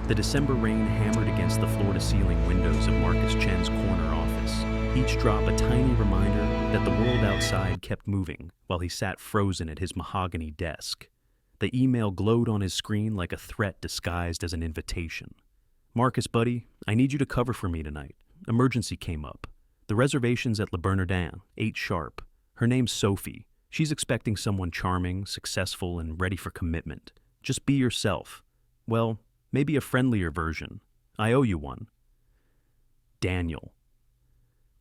The December rain hammered against the floor-to-ceiling windows of Marcus Chen's corner office, each drop a tiny reminder that the world outside kept moving while he sat frozen at his mahogany desk. The email glowed on his screen like a threat disguised as an invitation. "Marcus, buddy, I need you to cover for me tonight. Emergency came up. The reservation's at Le Bernardin, 8 sharp. Her name's Sophie. She's expecting someone charming, successful, and ready for commitment. Just be yourself. Well, maybe a friendlier version. I owe you one. Daniel."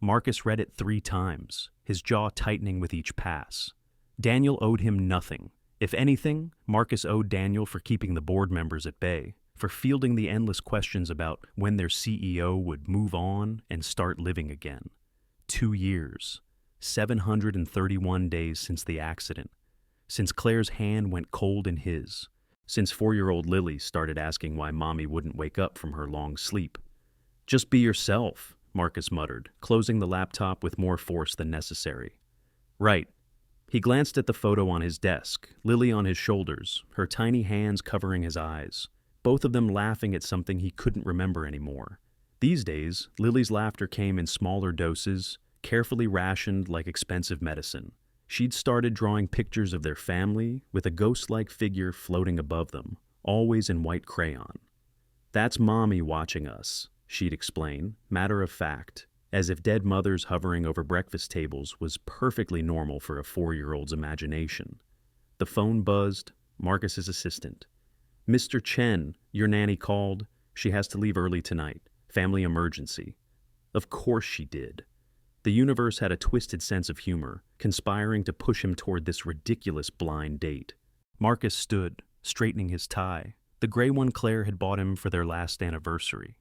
Marcus read it 3 times, his jaw tightening with each pass. Daniel owed him nothing. If anything, Marcus owed Daniel for keeping the board members at bay, for fielding the endless questions about when their CEO would move on and start living again. 2 years, 731 days since the accident, since Claire's hand went cold in his, since 4-year-old Lily started asking why Mommy wouldn't wake up from her long sleep. "Just be yourself," Marcus muttered, closing the laptop with more force than necessary. "Right." He glanced at the photo on his desk, Lily on his shoulders, her tiny hands covering his eyes, both of them laughing at something he couldn't remember anymore. These days, Lily's laughter came in smaller doses, carefully rationed like expensive medicine. She'd started drawing pictures of their family with a ghost-like figure floating above them, always in white crayon. "That's Mommy watching us," she'd explain, matter of fact, as if dead mothers hovering over breakfast tables was perfectly normal for a 4-year-old's imagination. The phone buzzed, Marcus's assistant. "Mr. Chen, your nanny called. She has to leave early tonight. Family emergency." Of course she did. The universe had a twisted sense of humor, conspiring to push him toward this ridiculous blind date. Marcus stood, straightening his tie, the gray one Claire had bought him for their last anniversary.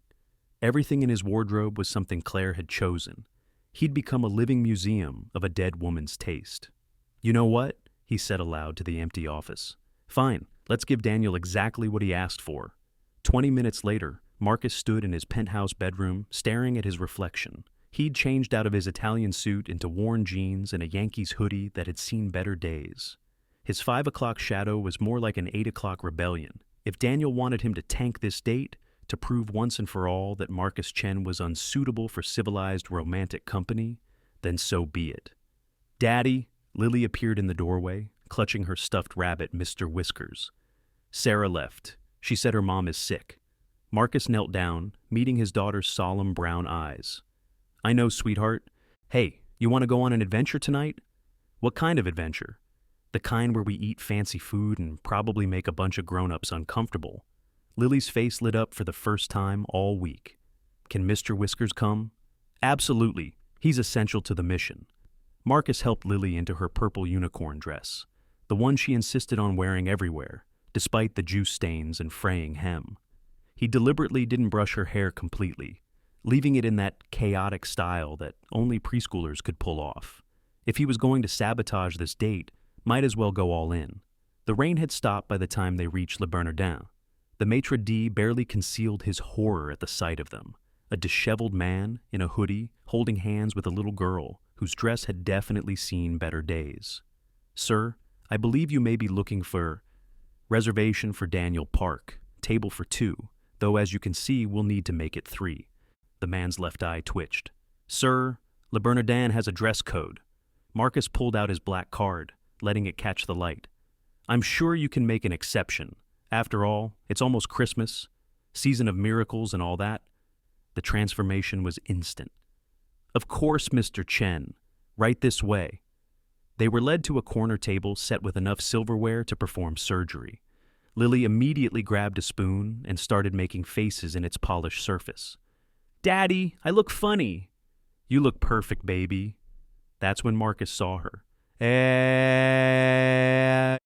Everything in his wardrobe was something Claire had chosen. He'd become a living museum of a dead woman's taste. "You know what?" he said aloud to the empty office. "Fine, let's give Daniel exactly what he asked for." 20 minutes later, Marcus stood in his penthouse bedroom, staring at his reflection. He'd changed out of his Italian suit into worn jeans and a Yankees hoodie that had seen better days. His 5 o'clock shadow was more like an 8 o'clock rebellion. If Daniel wanted him to tank this date, to prove once and for all that Marcus Chen was unsuitable for civilized romantic company, then so be it. "Daddy," Lily appeared in the doorway, clutching her stuffed rabbit, Mr. Whiskers. Sarah left. She said her mom is sick. Marcus knelt down, meeting his daughter's solemn brown eyes. "I know, sweetheart. Hey, you want to go on an adventure tonight?" "What kind of adventure?" "The kind where we eat fancy food and probably make a bunch of grown-ups uncomfortable." Lily's face lit up for the first time all week. "Can Mr. Whiskers come?" "Absolutely. He's essential to the mission." Marcus helped Lily into her purple unicorn dress, the one she insisted on wearing everywhere, despite the juice stains and fraying hem. He deliberately didn't brush her hair completely, leaving it in that chaotic style that only preschoolers could pull off. If he was going to sabotage this date, might as well go all in. The rain had stopped by the time they reached Le Bernardin. The maitre d' barely concealed his horror at the sight of them, a disheveled man in a hoodie holding hands with a little girl whose dress had definitely seen better days. "Sir, I believe you may be looking for reservation for Daniel Park, table for 2, though as you can see we'll need to make it 3. The man's left eye twitched. "Sir, Le Bernardin has a dress code." Marcus pulled out his black card, letting it catch the light. "I'm sure you can make an exception. After all, it's almost Christmas, season of miracles and all that." The transformation was instant. "Of course, Mr. Chen. Right this way." They were led to a corner table set with enough silverware to perform surgery. Lily immediately grabbed a spoon and started making faces in its polished surface. "Daddy, I look funny." "You look perfect, baby." That's when Marcus saw her.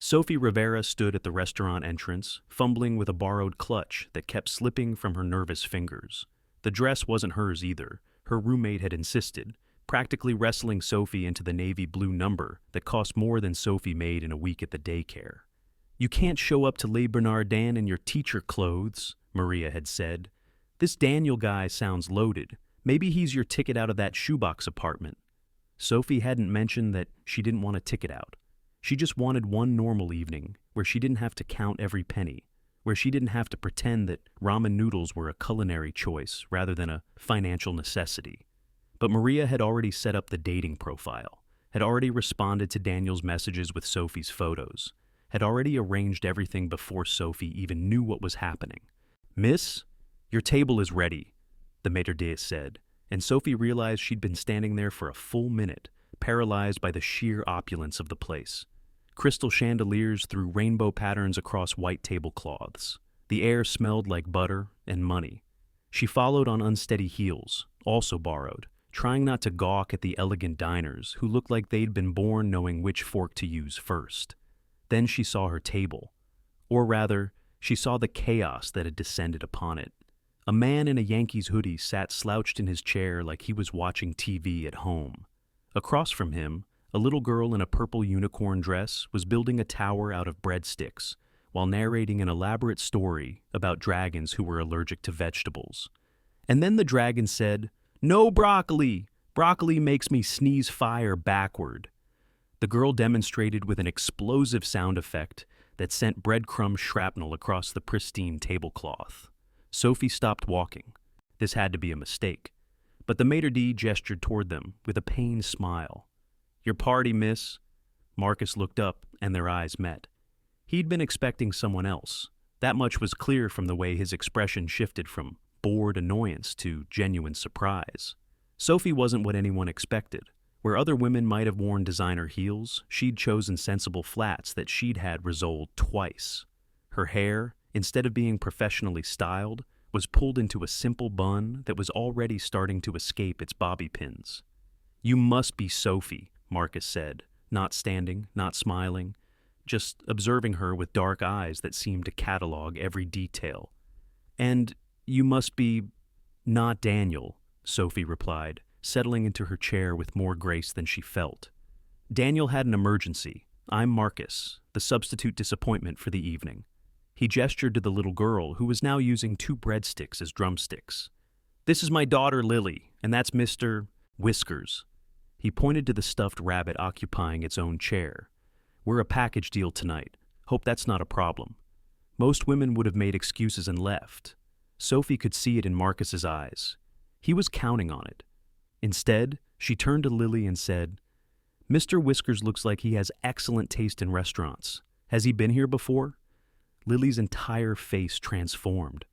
Sophie Rivera stood at the restaurant entrance, fumbling with a borrowed clutch that kept slipping from her nervous fingers. The dress wasn't hers either. Her roommate had insisted, practically wrestling Sophie into the navy blue number that cost more than Sophie made in a week at the daycare. "You can't show up to Le Bernardin in your teacher clothes," Maria had said. "This Daniel guy sounds loaded. Maybe he's your ticket out of that shoebox apartment." Sophie hadn't mentioned that she didn't want a ticket out. She just wanted one normal evening where she didn't have to count every penny, where she didn't have to pretend that ramen noodles were a culinary choice rather than a financial necessity. But Maria had already set up the dating profile, had already responded to Daniel's messages with Sophie's photos, had already arranged everything before Sophie even knew what was happening. "Miss, your table is ready," the maître d' said, and Sophie realized she'd been standing there for a full minute, paralyzed by the sheer opulence of the place. Crystal chandeliers threw rainbow patterns across white tablecloths. The air smelled like butter and money. She followed on unsteady heels, also borrowed, trying not to gawk at the elegant diners who looked like they'd been born knowing which fork to use first. Then she saw her table. Or rather, she saw the chaos that had descended upon it. A man in a Yankees hoodie sat slouched in his chair like he was watching TV at home. Across from him, a little girl in a purple unicorn dress was building a tower out of breadsticks while narrating an elaborate story about dragons who were allergic to vegetables. And then the dragon said, "No broccoli! Broccoli makes me sneeze fire backward." The girl demonstrated with an explosive sound effect that sent breadcrumb shrapnel across the pristine tablecloth. Sophie stopped walking. This had to be a mistake. But the maître d' gestured toward them with a pained smile. "Your party, miss." Marcus looked up, and their eyes met. He'd been expecting someone else. That much was clear from the way his expression shifted from bored annoyance to genuine surprise. Sophie wasn't what anyone expected. Where other women might have worn designer heels, she'd chosen sensible flats that she'd had rosoled twice. Her hair, instead of being professionally styled, was pulled into a simple bun that was already starting to escape its bobby pins. "You must be Sophie," Marcus said, not standing, not smiling, just observing her with dark eyes that seemed to catalog every detail. "And you must be not Daniel," Sophie replied, settling into her chair with more grace than she felt. "Daniel had an emergency. I'm Marcus, the substitute disappointment for the evening." He gestured to the little girl, who was now using 2 breadsticks as drumsticks. "This is my daughter, Lily, and that's Mr. Whiskers." He pointed to the stuffed rabbit occupying its own chair. "We're a package deal tonight. Hope that's not a problem." Most women would have made excuses and left. Sophie could see it in Marcus's eyes. He was counting on it. Instead, she turned to Lily and said, "Mr. Whiskers looks like he has excellent taste in restaurants. Has he been here before?" Lily's entire face transformed.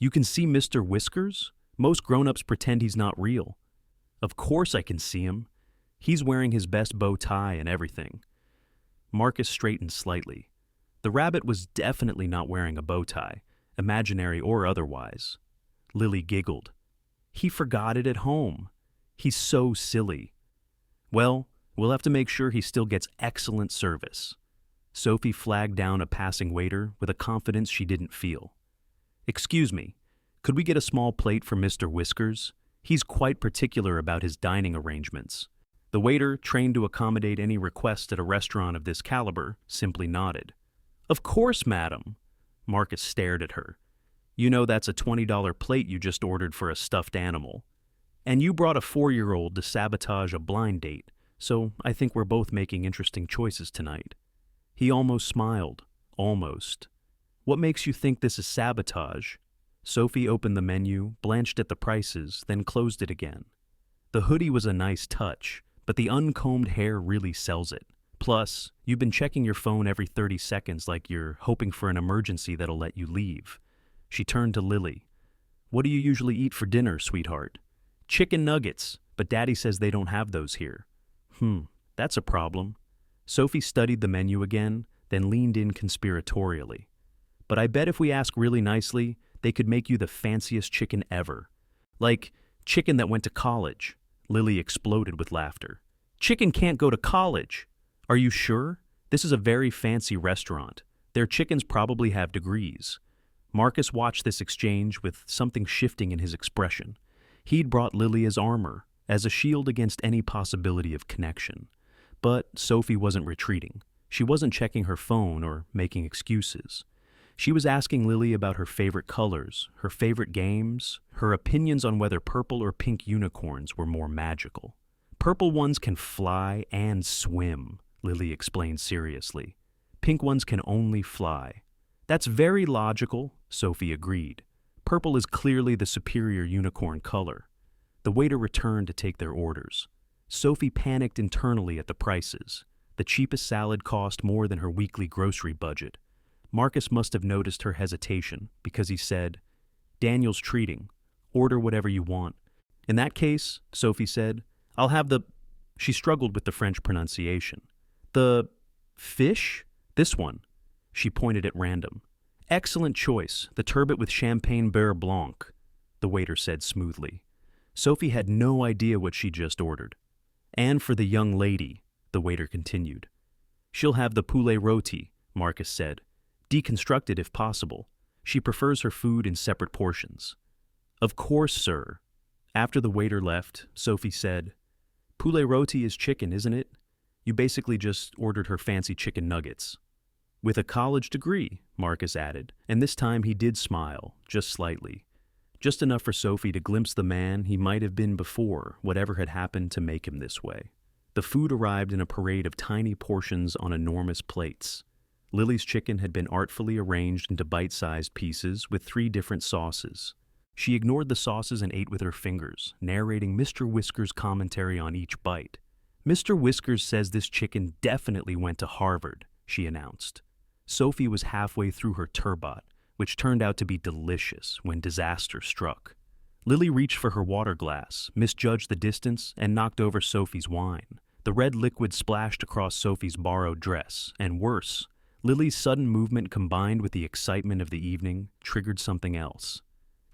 "You can see Mr. Whiskers? Most grown-ups pretend he's not real." "Of course I can see him. He's wearing his best bow tie and everything." Marcus straightened slightly. The rabbit was definitely not wearing a bow tie, imaginary or otherwise. Lily giggled. "He forgot it at home. He's so silly." "Well, we'll have to make sure he still gets excellent service." Sophie flagged down a passing waiter with a confidence she didn't feel. "Excuse me, could we get a small plate for Mr. Whiskers? He's quite particular about his dining arrangements." The waiter, trained to accommodate any request at a restaurant of this caliber, simply nodded. "Of course, madam." Marcus stared at her. "You know that's a $20 plate you just ordered for a stuffed animal. And you brought a 4-year-old to sabotage a blind date, so I think we're both making interesting choices tonight." He almost smiled. Almost. "What makes you think this is sabotage?" Sophie opened the menu, blanched at the prices, then closed it again. The hoodie was a nice touch, but the uncombed hair really sells it. Plus, you've been checking your phone every 30 seconds like you're hoping for an emergency that'll let you leave. She turned to Lily. "What do you usually eat for dinner, sweetheart?" "Chicken nuggets, but Daddy says they don't have those here." That's a problem." Sophie studied the menu again, then leaned in conspiratorially. "But I bet if we ask really nicely, they could make you the fanciest chicken ever. Like chicken that went to college." Lily exploded with laughter. "Chicken can't go to college." "Are you sure? This is a very fancy restaurant. Their chickens probably have degrees." Marcus watched this exchange with something shifting in his expression. He'd brought Lily as armor, as a shield against any possibility of connection. But Sophie wasn't retreating. She wasn't checking her phone or making excuses. She was asking Lily about her favorite colors, her favorite games, her opinions on whether purple or pink unicorns were more magical. "Purple ones can fly and swim," Lily explained seriously. "Pink ones can only fly. That's very logical, Sophie agreed. Purple is clearly the superior unicorn color. The waiter returned to take their orders. Sophie panicked internally at the prices. The cheapest salad cost more than her weekly grocery budget. Marcus must have noticed her hesitation because he said, "Daniel's treating. Order whatever you want." "In that case," Sophie said, "I'll have the—" She struggled with the French pronunciation. "The fish? This one." She pointed at random. "Excellent choice, the turbot with champagne beurre blanc," the waiter said smoothly. Sophie had no idea what she just ordered. "And for the young lady," the waiter continued. "She'll have the poulet roti," Marcus said. "Deconstructed if possible. She prefers her food in separate portions." "Of course, sir." After the waiter left, Sophie said, "Poulet roti is chicken, isn't it? You basically just ordered her fancy chicken nuggets." "With a college degree," Marcus added, and this time he did smile, just slightly. Just enough for Sophie to glimpse the man he might have been before whatever had happened to make him this way. The food arrived in a parade of tiny portions on enormous plates. Lily's chicken had been artfully arranged into bite-sized pieces with 3 different sauces. She ignored the sauces and ate with her fingers, narrating Mr. Whiskers' commentary on each bite. "Mr. Whiskers says this chicken definitely went to Harvard," she announced. Sophie was halfway through her turbot, which turned out to be delicious when disaster struck. Lily reached for her water glass, misjudged the distance, and knocked over Sophie's wine. The red liquid splashed across Sophie's borrowed dress, and worse, Lily's sudden movement combined with the excitement of the evening triggered something else.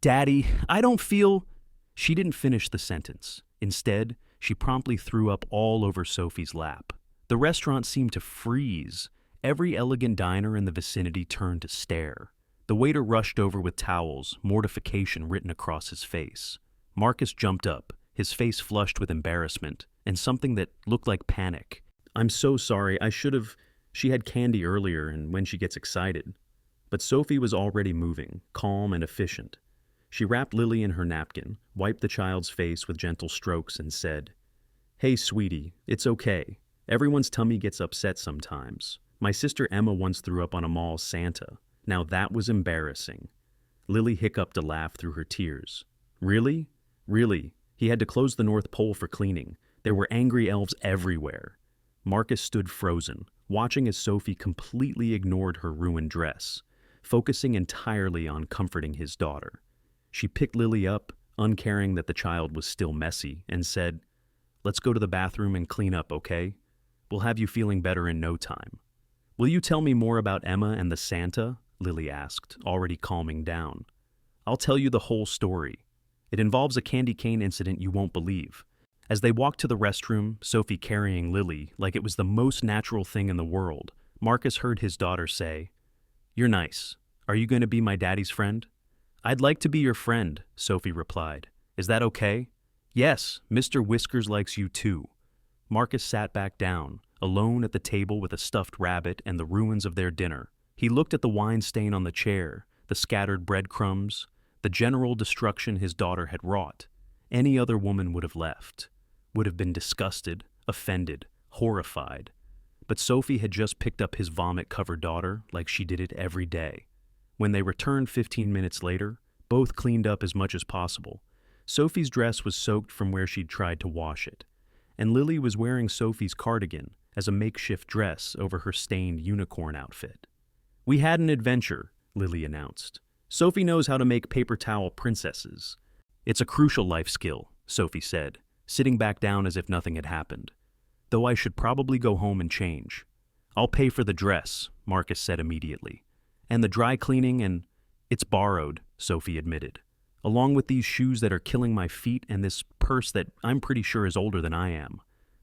"Daddy, I don't feel—" She didn't finish the sentence. Instead, she promptly threw up all over Sophie's lap. The restaurant seemed to freeze. Every elegant diner in the vicinity turned to stare. The waiter rushed over with towels, mortification written across his face. Marcus jumped up, his face flushed with embarrassment, and something that looked like panic. "I'm so sorry, I should have—" She had candy earlier and when she gets excited. But Sophie was already moving, calm and efficient. She wrapped Lily in her napkin, wiped the child's face with gentle strokes, and said, "Hey, sweetie, it's okay. Everyone's tummy gets upset sometimes. My sister Emma once threw up on a mall Santa. Now that was embarrassing." Lily hiccuped a laugh through her tears. "Really? Really? He had to close the North Pole for cleaning. There were angry elves everywhere." Marcus stood frozen, watching as Sophie completely ignored her ruined dress, focusing entirely on comforting his daughter. She picked Lily up, uncaring that the child was still messy, and said, "Let's go to the bathroom and clean up, okay? We'll have you feeling better in no time." "Will you tell me more about Emma and the Santa?" Lily asked, already calming down. "I'll tell you the whole story. It involves a candy cane incident you won't believe." As they walked to the restroom, Sophie carrying Lily like it was the most natural thing in the world, Marcus heard his daughter say, "You're nice. Are you going to be my daddy's friend?" "I'd like to be your friend," Sophie replied. "Is that okay?" "Yes, Mr. Whiskers likes you too." Marcus sat back down, alone at the table with a stuffed rabbit and the ruins of their dinner. He looked at the wine stain on the chair, the scattered breadcrumbs, the general destruction his daughter had wrought. Any other woman would have left, would have been disgusted, offended, horrified. But Sophie had just picked up his vomit-covered daughter like she did it every day. When they returned 15 minutes later, both cleaned up as much as possible. Sophie's dress was soaked from where she'd tried to wash it, and Lily was wearing Sophie's cardigan as a makeshift dress over her stained unicorn outfit. "We had an adventure," Lily announced. "Sophie knows how to make paper towel princesses." "It's a crucial life skill," Sophie said, sitting back down as if nothing had happened. "Though I should probably go home and change." "I'll pay for the dress," Marcus said immediately. "And the dry cleaning and—" "It's borrowed," Sophie admitted. "Along with these shoes that are killing my feet and this purse that I'm pretty sure is older than I am.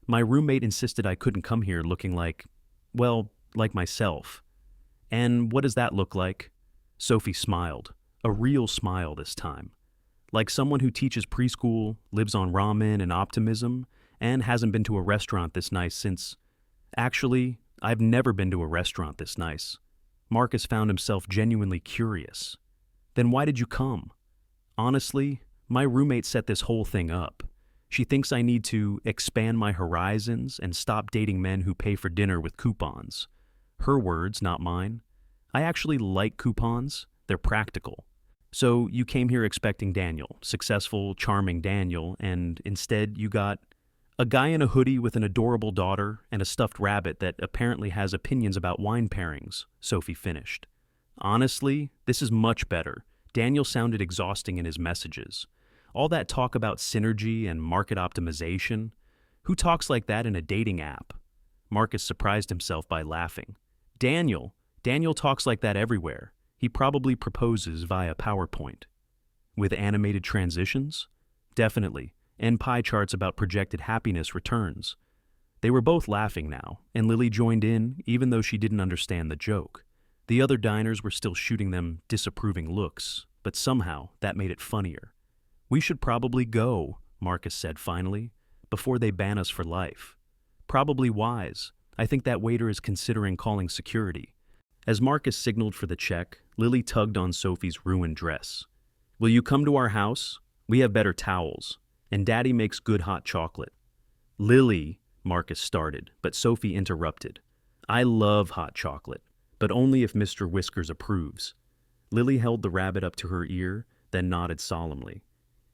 My roommate insisted I couldn't come here looking like, well, like myself." "And what does that look like?" Sophie smiled, a real smile this time. "Like someone who teaches preschool, lives on ramen and optimism, and hasn't been to a restaurant this nice since— Actually, I've never been to a restaurant this nice." Marcus found himself genuinely curious. "Then why did you come?" "Honestly, my roommate set this whole thing up. She thinks I need to expand my horizons and stop dating men who pay for dinner with coupons. Her words, not mine. I actually like coupons. They're practical. So you came here expecting Daniel, successful, charming Daniel, and instead you got a guy in a hoodie with an adorable daughter and a stuffed rabbit that apparently has opinions about wine pairings, Sophie finished. Honestly, this is much better. Daniel sounded exhausting in his messages. All that talk about synergy and market optimization. Who talks like that in a dating app? Marcus surprised himself by laughing. Daniel talks like that everywhere. He probably proposes via PowerPoint. With animated transitions? Definitely. And pie charts about projected happiness returns. They were both laughing now, and Lily joined in even though she didn't understand the joke. The other diners were still shooting them disapproving looks, but somehow that made it funnier. We should probably go, Marcus said finally, before they ban us for life. Probably wise. I think that waiter is considering calling security. As Marcus signaled for the check, Lily tugged on Sophie's ruined dress. Will you come to our house? We have better towels, and Daddy makes good hot chocolate. Lily, Marcus started, but Sophie interrupted. I love hot chocolate, but only if Mr. Whiskers approves. Lily held the rabbit up to her ear, then nodded solemnly.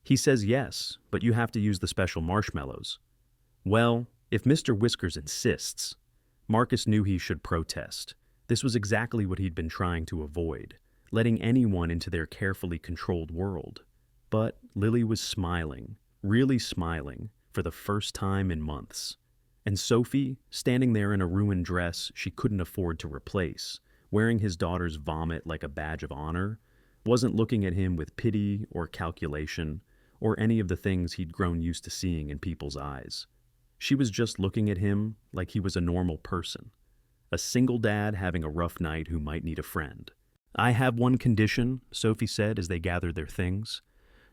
He says yes, but you have to use the special marshmallows. Well, if Mr. Whiskers insists. Marcus knew he should protest. This was exactly what he'd been trying to avoid, letting anyone into their carefully controlled world. But Lily was smiling, really smiling, for the first time in months. And Sophie, standing there in a ruined dress she couldn't afford to replace, wearing his daughter's vomit like a badge of honor, wasn't looking at him with pity or calculation or any of the things he'd grown used to seeing in people's eyes. She was just looking at him like he was a normal person, a single dad having a rough night who might need a friend. I have one condition, Sophie said as they gathered their things.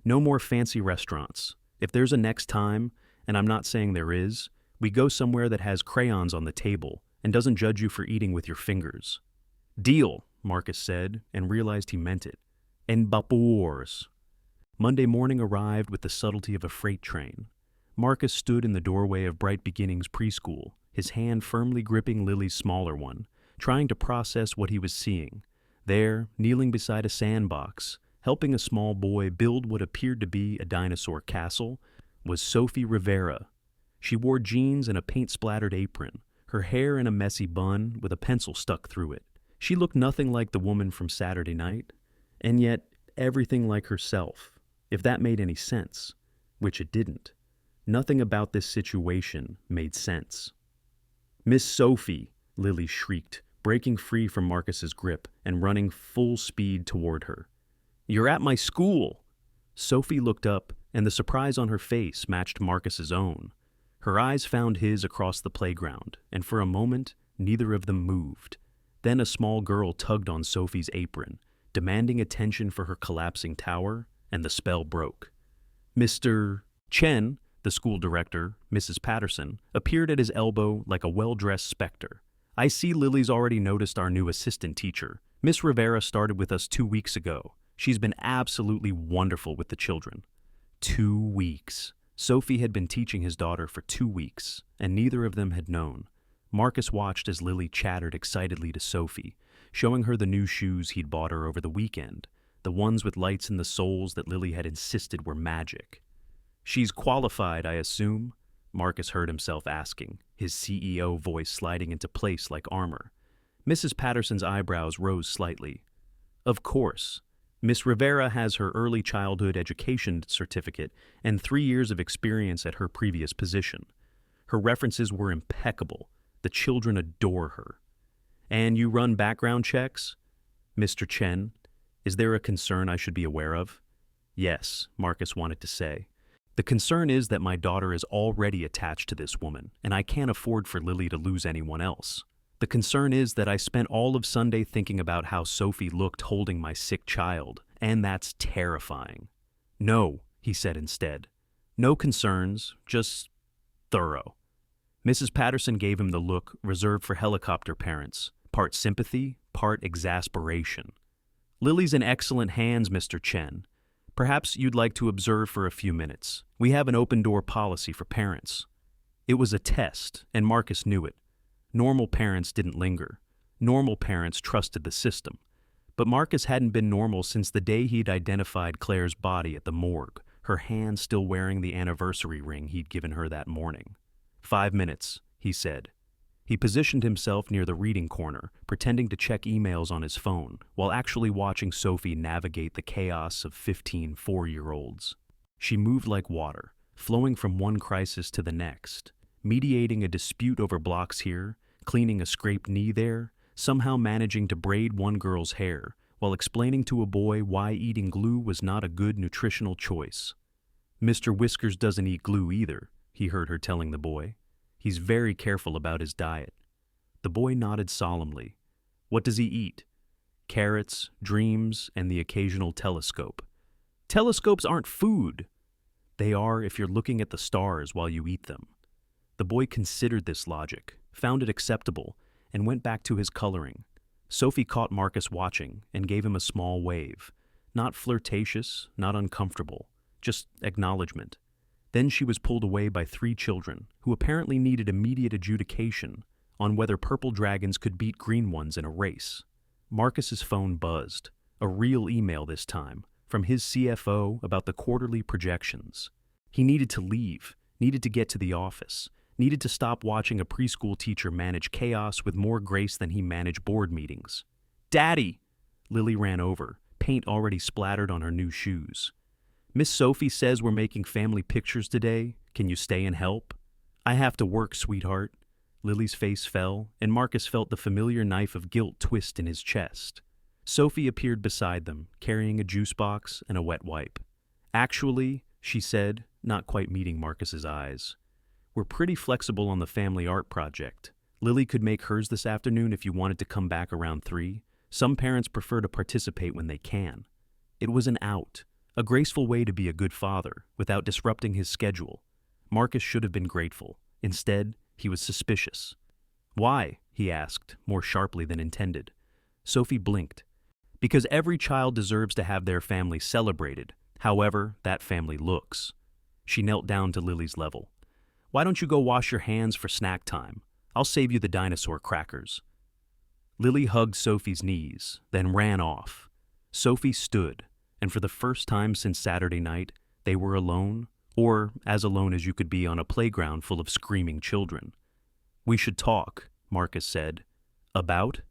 No more fancy restaurants. If there's a next time, and I'm not saying there is, we go somewhere that has crayons on the table and doesn't judge you for eating with your fingers. Deal, Marcus said, and realized he meant it. En vapors. Monday morning arrived with the subtlety of a freight train. Marcus stood in the doorway of Bright Beginnings preschool, his hand firmly gripping Lily's smaller one, trying to process what he was seeing. There, kneeling beside a sandbox, helping a small boy build what appeared to be a dinosaur castle, was Sophie Rivera. She wore jeans and a paint-splattered apron, her hair in a messy bun with a pencil stuck through it. She looked nothing like the woman from Saturday night, and yet everything like herself, if that made any sense, which it didn't. Nothing about this situation made sense. Miss Sophie, Lily shrieked, breaking free from Marcus's grip and running full speed toward her. You're at my school! Sophie looked up, and the surprise on her face matched Marcus's own. Her eyes found his across the playground, and for a moment, neither of them moved. Then a small girl tugged on Sophie's apron, demanding attention for her collapsing tower, and the spell broke. Mr. Chen, the school director, Mrs. Patterson, appeared at his elbow like a well-dressed specter. I see Lily's already noticed our new assistant teacher. Miss Rivera started with us 2 weeks ago. She's been absolutely wonderful with the children. 2 weeks. Sophie had been teaching his daughter for 2 weeks, and neither of them had known. Marcus watched as Lily chattered excitedly to Sophie, showing her the new shoes he'd bought her over the weekend, the ones with lights in the soles that Lily had insisted were magic. She's qualified, I assume? Marcus heard himself asking, his CEO voice sliding into place like armor. Mrs. Patterson's eyebrows rose slightly. Of course. Miss Rivera has her early childhood education certificate and 3 years of experience at her previous position. Her references were impeccable. The children adore her. And you run background checks? Mr. Chen, is there a concern I should be aware of? Yes, Marcus wanted to say. The concern is that my daughter is already attached to this woman, and I can't afford for Lily to lose anyone else. The concern is that I spent all of Sunday thinking about how Sophie looked holding my sick child, and that's terrifying. No, he said instead. No concerns, just thorough. Mrs. Patterson gave him the look reserved for helicopter parents, part sympathy, part exasperation. Lily's in excellent hands, Mr. Chen. Perhaps you'd like to observe for a few minutes. We have an open-door policy for parents. It was a test, and Marcus knew it. Normal parents didn't linger. Normal parents trusted the system. But Marcus hadn't been normal since the day he'd identified Claire's body at the morgue, her hand still wearing the anniversary ring he'd given her that morning. 5 minutes, he said. He positioned himself near the reading corner, pretending to check emails on his phone, while actually watching Sophie navigate the chaos of 15 four-year-olds. She moved like water, flowing from one crisis to the next, mediating a dispute over blocks here, cleaning a scraped knee there, somehow managing to braid one girl's hair, while explaining to a boy why eating glue was not a good nutritional choice. "Mr. Whiskers doesn't eat glue either," he heard her telling the boy. "He's very careful about his diet." The boy nodded solemnly. "What does he eat?" "Carrots, dreams, and the occasional telescope." "Telescopes aren't food." "They are if you're looking at the stars while you eat them." The boy considered this logic, found it acceptable, and went back to his coloring. Sophie caught Marcus watching and gave him a small wave. Not flirtatious, not uncomfortable, just acknowledgement. Then she was pulled away by 3 children, who apparently needed immediate adjudication on whether purple dragons could beat green ones in a race. Marcus's phone buzzed, a real email this time, from his CFO about the quarterly projections. He needed to leave, needed to get to the office, needed to stop watching a preschool teacher manage chaos with more grace than he managed board meetings. "Daddy!" Lily ran over, paint already splattered on her new shoes. "Miss Sophie says we're making family pictures today. Can you stay and help?" "I have to work, sweetheart." Lily's face fell, and Marcus felt the familiar knife of guilt twist in his chest. Sophie appeared beside them, carrying a juice box and a wet wipe. "Actually," she said, not quite meeting Marcus's eyes, "we're pretty flexible on the family art project. Lily could make hers this afternoon if you wanted to come back around 3. Some parents prefer to participate when they can." It was an out, a graceful way to be a good father, without disrupting his schedule. Marcus should have been grateful. Instead, he was suspicious. "Why?" he asked, more sharply than intended. Sophie blinked. "Because every child deserves to have their family celebrated, however that family looks." She knelt down to Lily's level. "Why don't you go wash your hands for snack time? I'll save you the dinosaur crackers." Lily hugged Sophie's knees, then ran off. Sophie stood, and for the first time since Saturday night, they were alone, or as alone as you could be on a playground full of screaming children. "We should talk," Marcus said. "About?"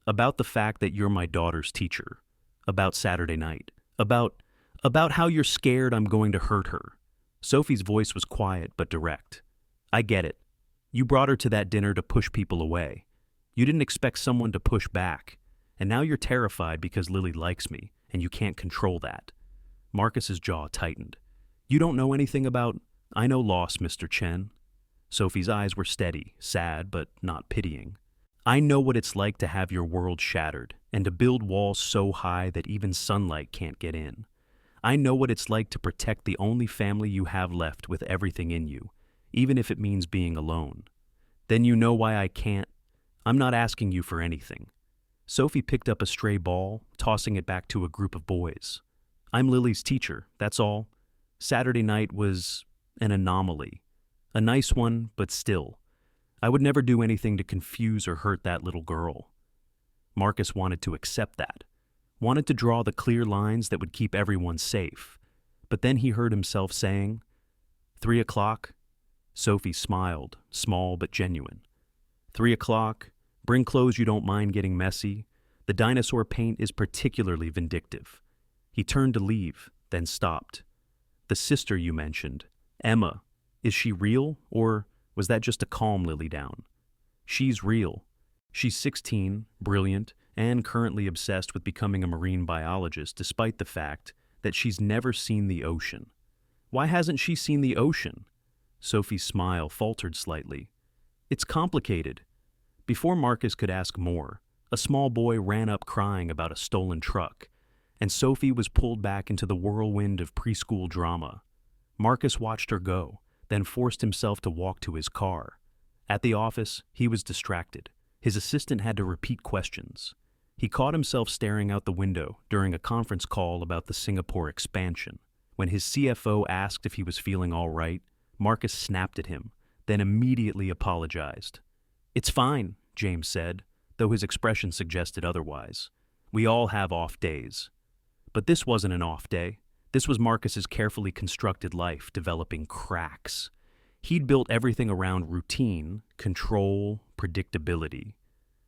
"About the fact that you're my daughter's teacher. About Saturday night. About how you're scared I'm going to hurt her." Sophie's voice was quiet but direct. "I get it. You brought her to that dinner to push people away. You didn't expect someone to push back. And now you're terrified because Lily likes me, and you can't control that." Marcus's jaw tightened. "You don't know anything about—" "I know loss, Mr. Chen." Sophie's eyes were steady, sad, but not pitying. "I know what it's like to have your world shattered, and to build walls so high that even sunlight can't get in. I know what it's like to protect the only family you have left with everything in you, even if it means being alone. Then you know why I can't. I'm not asking you for anything." Sophie picked up a stray ball, tossing it back to a group of boys. "I'm Lily's teacher, that's all. Saturday night was an anomaly. A nice one, but still. I would never do anything to confuse or hurt that little girl." Marcus wanted to accept that, wanted to draw the clear lines that would keep everyone safe. But then he heard himself saying, 3 o'clock? Sophie smiled, small but genuine. 3 o'clock, bring clothes you don't mind getting messy. The dinosaur paint is particularly vindictive. He turned to leave, then stopped. "The sister you mentioned, Emma, is she real, or was that just to calm Lily down?" "She's real. She's 16, brilliant, and currently obsessed with becoming a marine biologist despite the fact that she's never seen the ocean." "Why hasn't she seen the ocean?" Sophie's smile faltered slightly. "It's complicated." Before Marcus could ask more, a small boy ran up crying about a stolen truck, and Sophie was pulled back into the whirlwind of preschool drama. Marcus watched her go, then forced himself to walk to his car. At the office, he was distracted. His assistant had to repeat questions. He caught himself staring out the window during a conference call about the Singapore expansion. When his CFO asked if he was feeling all right, Marcus snapped at him, then immediately apologized. "It's fine," James said, though his expression suggested otherwise. We all have off days. But this wasn't an off day. This was Marcus's carefully constructed life developing cracks. He'd built everything around routine, control, predictability.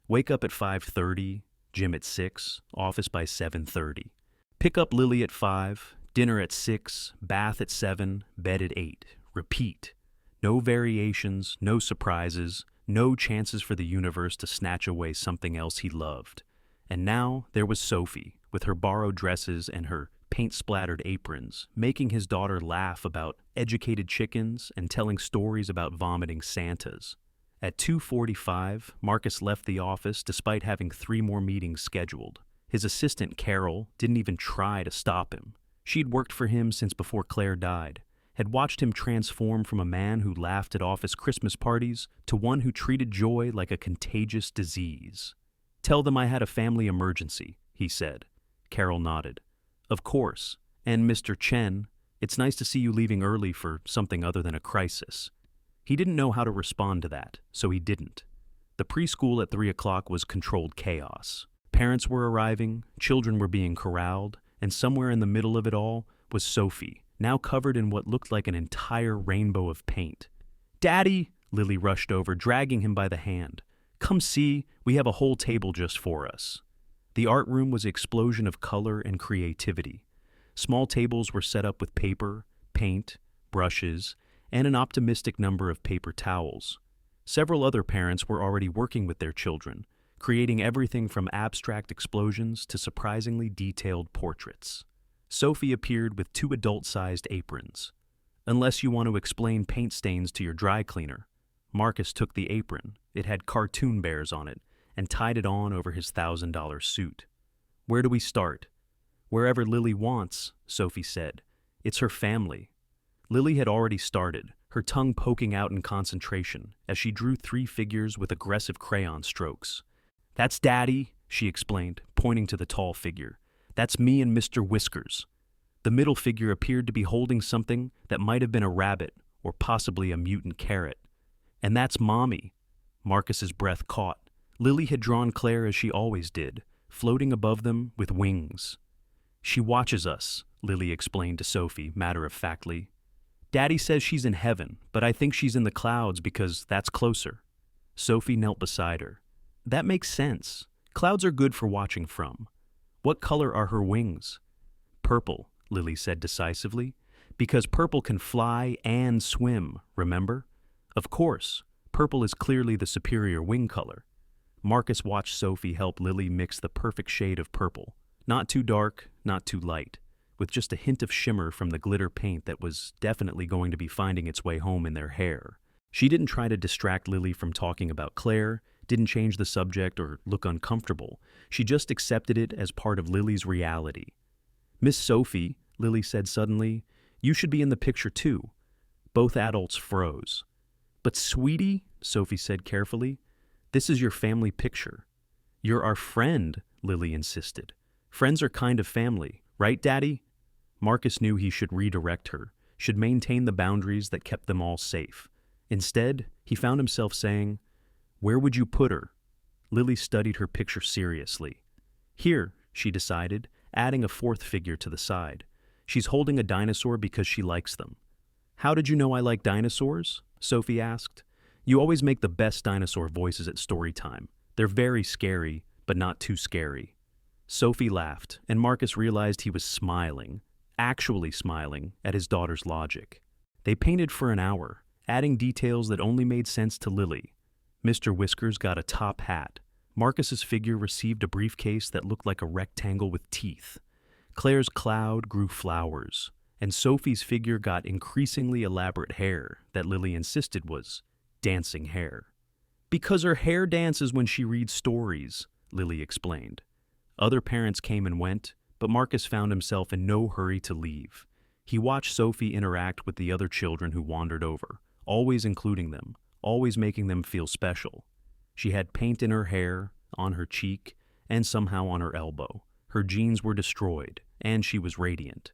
Wake up at 5:30, gym at 6, office by 7:30. Pick up Lily at 5, dinner at 6, bath at 7, bed at 8. Repeat. No variations, no surprises, no chances for the universe to snatch away something else he loved. And now there was Sophie, with her borrowed dresses and her paint-splattered aprons, making his daughter laugh about educated chickens and telling stories about vomiting Santas. At 2:45, Marcus left the office despite having 3 more meetings scheduled. His assistant, Carol, didn't even try to stop him. She'd worked for him since before Claire died, had watched him transform from a man who laughed at office Christmas parties to one who treated joy like a contagious disease. "Tell them I had a family emergency," he said. Carol nodded. "Of course. And Mr. Chen, it's nice to see you leaving early for something other than a crisis." He didn't know how to respond to that, so he didn't. The preschool at 3 o'clock was controlled chaos. Parents were arriving, children were being corralled, and somewhere in the middle of it all was Sophie, now covered in what looked like an entire rainbow of paint. "Daddy!" Lily rushed over, dragging him by the hand. "Come see, we have a whole table just for us." The art room was an explosion of color and creativity. Small tables were set up with paper, paint, brushes, and an optimistic number of paper towels. Several other parents were already working with their children, creating everything from abstract explosions to surprisingly detailed portraits. Sophie appeared with 2 adult-sized aprons. "Unless you want to explain paint stains to your dry cleaner." Marcus took the apron. It had cartoon bears on it, and tied it on over his $1,000 suit. "Where do we start?" "Wherever Lily wants," Sophie said. "It's her family." Lily had already started, her tongue poking out in concentration as she drew 3 figures with aggressive crayon strokes. "That's Daddy," she explained, pointing to the tall figure. "That's me and Mr. Whiskers." The middle figure appeared to be holding something that might have been a rabbit or possibly a mutant carrot. "And that's Mommy." Marcus's breath caught. Lily had drawn Claire as she always did, floating above them with wings. "She watches us," Lily explained to Sophie matter-of-factly. "Daddy says she's in heaven, but I think she's in the clouds because that's closer." Sophie knelt beside her. "That makes sense. Clouds are good for watching from. What color are her wings?" "Purple," Lily said decisively, "because purple can fly and swim, remember? Of course, purple is clearly the superior wing color." Marcus watched Sophie help Lily mix the perfect shade of purple. Not too dark, not too light, with just a hint of shimmer from the glitter paint that was definitely going to be finding its way home in their hair. She didn't try to distract Lily from talking about Claire, didn't change the subject or look uncomfortable. She just accepted it as part of Lily's reality. "Miss Sophie," Lily said suddenly, "you should be in the picture too." Both adults froze. "But sweetie," Sophie said carefully, "this is your family picture." "You're our friend," Lily insisted. "Friends are kind of family, right, Daddy?" Marcus knew he should redirect her, should maintain the boundaries that kept them all safe. Instead, he found himself saying, "Where would you put her?" Lily studied her picture seriously. "Here," she decided, adding a 4th figure to the side. "She's holding a dinosaur because she likes them." "How did you know I like dinosaurs?" Sophie asked. "You always make the best dinosaur voices at story time. They're very scary, but not too scary." Sophie laughed, and Marcus realized he was smiling, actually smiling, at his daughter's logic. They painted for an hour, adding details that only made sense to Lily. Mr. Whiskers got a top hat. Marcus's figure received a briefcase that looked like a rectangle with teeth. Claire's cloud grew flowers, and Sophie's figure got increasingly elaborate hair that Lily insisted was dancing hair. "Because her hair dances when she reads stories," Lily explained. Other parents came and went, but Marcus found himself in no hurry to leave. He watched Sophie interact with the other children who wandered over, always including them, always making them feel special. She had paint in her hair, on her cheek, and somehow on her elbow. Her jeans were destroyed, and she was radiant.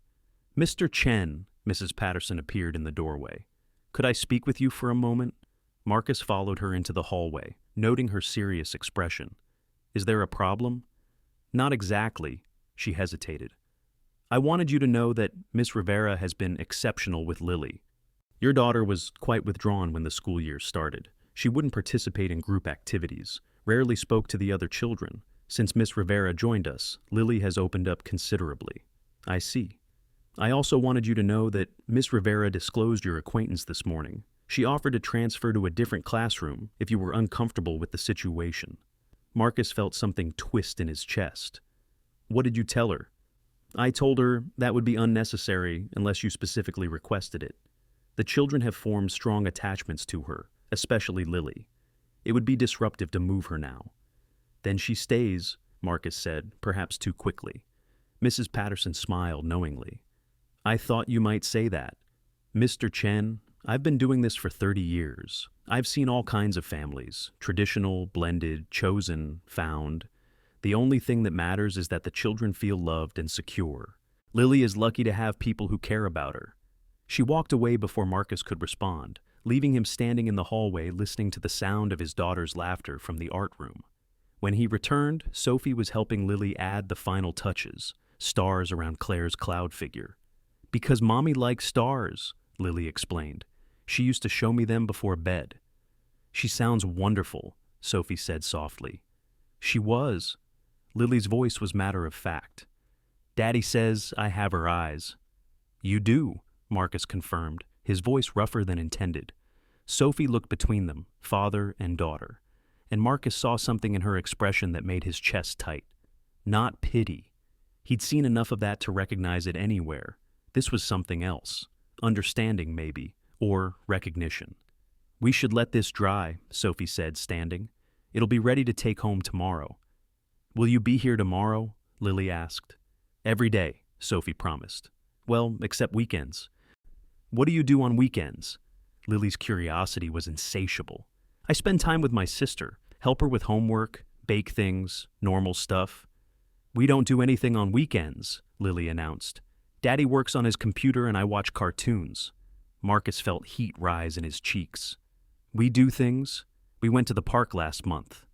"Mr. Chen," Mrs. Patterson appeared in the doorway. "Could I speak with you for a moment?" Marcus followed her into the hallway, noting her serious expression. Is there a problem? Not exactly, she hesitated. I wanted you to know that Miss Rivera has been exceptional with Lily. Your daughter was quite withdrawn when the school year started. She wouldn't participate in group activities, rarely spoke to the other children. Since Miss Rivera joined us, Lily has opened up considerably. I see. I also wanted you to know that Miss Rivera disclosed your acquaintance this morning. She offered to transfer to a different classroom if you were uncomfortable with the situation. Marcus felt something twist in his chest. What did you tell her? I told her that would be unnecessary unless you specifically requested it. The children have formed strong attachments to her, especially Lily. It would be disruptive to move her now. Then she stays, Marcus said, perhaps too quickly. Mrs. Patterson smiled knowingly. I thought you might say that. Mr. Chen, I've been doing this for 30 years. I've seen all kinds of families, traditional, blended, chosen, found. The only thing that matters is that the children feel loved and secure. Lily is lucky to have people who care about her. She walked away before Marcus could respond, leaving him standing in the hallway listening to the sound of his daughter's laughter from the art room. When he returned, Sophie was helping Lily add the final touches, stars around Claire's cloud figure. Because Mommy likes stars, Lily explained. She used to show me them before bed. She sounds wonderful, Sophie said softly. She was. Lily's voice was matter of fact. Daddy says I have her eyes. You do, Marcus confirmed, his voice rougher than intended. Sophie looked between them, father and daughter, and Marcus saw something in her expression that made his chest tight. Not pity. He'd seen enough of that to recognize it anywhere. This was something else. Understanding, maybe, or recognition. We should let this dry, Sophie said, standing. It'll be ready to take home tomorrow. Will you be here tomorrow? Lily asked. Every day, Sophie promised. Well, except weekends. What do you do on weekends? Lily's curiosity was insatiable. I spend time with my sister, help her with homework, bake things, normal stuff. We don't do anything on weekends, Lily announced. Daddy works on his computer and I watch cartoons. Marcus felt heat rise in his cheeks. We do things. We went to the park last month.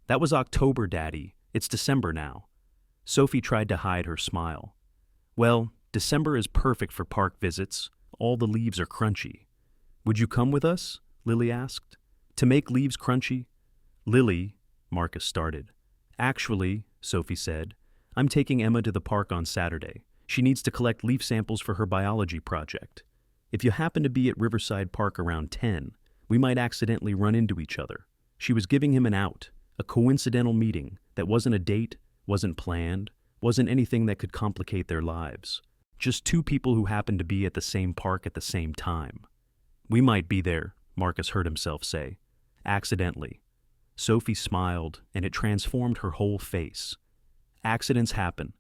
That was October, Daddy. It's December now. Sophie tried to hide her smile. Well, December is perfect for park visits. All the leaves are crunchy. Would you come with us? Lily asked. To make leaves crunchy? Lily, Marcus started. Actually, Sophie said, I'm taking Emma to the park on Saturday. She needs to collect leaf samples for her biology project. If you happen to be at Riverside Park around 10, we might accidentally run into each other. She was giving him an out, a coincidental meeting that wasn't a date, wasn't planned, wasn't anything that could complicate their lives. Just two people who happened to be at the same park at the same time. We might be there, Marcus heard himself say. Accidentally. Sophie smiled, and it transformed her whole face. Accidents happen.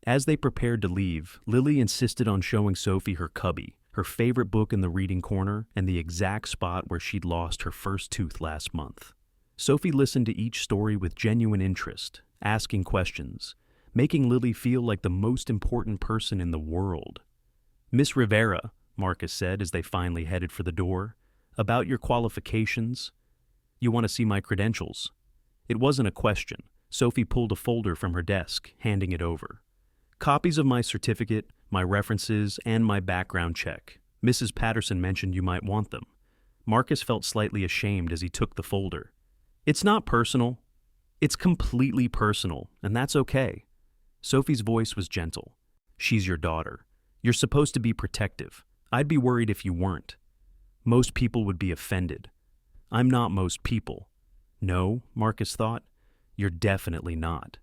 As they prepared to leave, Lily insisted on showing Sophie her cubby, her favorite book in the reading corner, and the exact spot where she'd lost her first tooth last month. Sophie listened to each story with genuine interest, asking questions, making Lily feel like the most important person in the world. Miss Rivera, Marcus said as they finally headed for the door, about your qualifications. You want to see my credentials? It wasn't a question. Sophie pulled a folder from her desk, handing it over. Copies of my certificate, my references, and my background check. Mrs. Patterson mentioned you might want them. Marcus felt slightly ashamed as he took the folder. It's not personal. It's completely personal, and that's okay. Sophie's voice was gentle. She's your daughter. You're supposed to be protective. I'd be worried if you weren't. Most people would be offended. I'm not most people. No, Marcus thought. You're definitely not.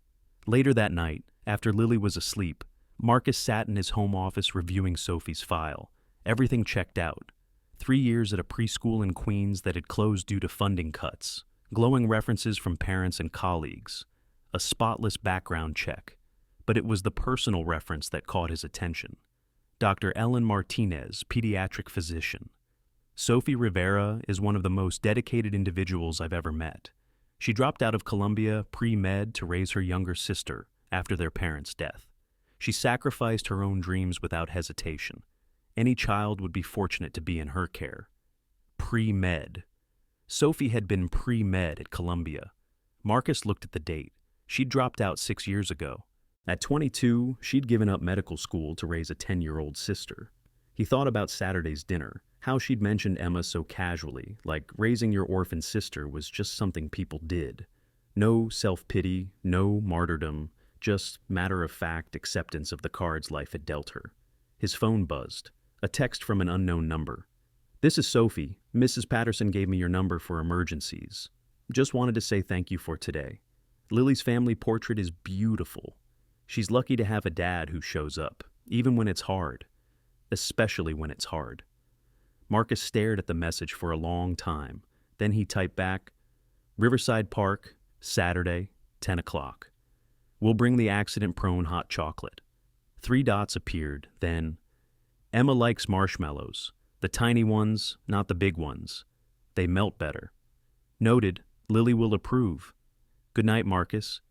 Later that night, after Lily was asleep, Marcus sat in his home office reviewing Sophie's file. Everything checked out. 3 years at a preschool in Queens that had closed due to funding cuts. Glowing references from parents and colleagues. A spotless background check. But it was the personal reference that caught his attention. Dr. Ellen Martinez, pediatric physician. Sophie Rivera is one of the most dedicated individuals I've ever met. She dropped out of Columbia pre-med to raise her younger sister after their parents' death. She sacrificed her own dreams without hesitation. Any child would be fortunate to be in her care. Pre-med. Sophie had been pre-med at Columbia. Marcus looked at the date. She'd dropped out 6 years ago. At 22, she'd given up medical school to raise a 10-year-old sister. He thought about Saturday's dinner, how she'd mentioned Emma so casually, like raising your orphan sister was just something people did. No self-pity, no martyrdom, just matter-of-fact acceptance of the cards life had dealt her. His phone buzzed. A text from an unknown number. "This is Sophie. Mrs. Patterson gave me your number for emergencies. Just wanted to say thank you for today. Lily's family portrait is beautiful. She's lucky to have a dad who shows up, even when it's hard. Especially when it's hard." Marcus stared at the message for a long time. Then he typed back, "Riverside Park, Saturday, 10 o'clock. We'll bring the accident-prone hot chocolate." 3 dots appeared, then, "Emma likes marshmallows. The tiny ones, not the big ones. They melt better. Noted, Lily will approve. Good night, Marcus."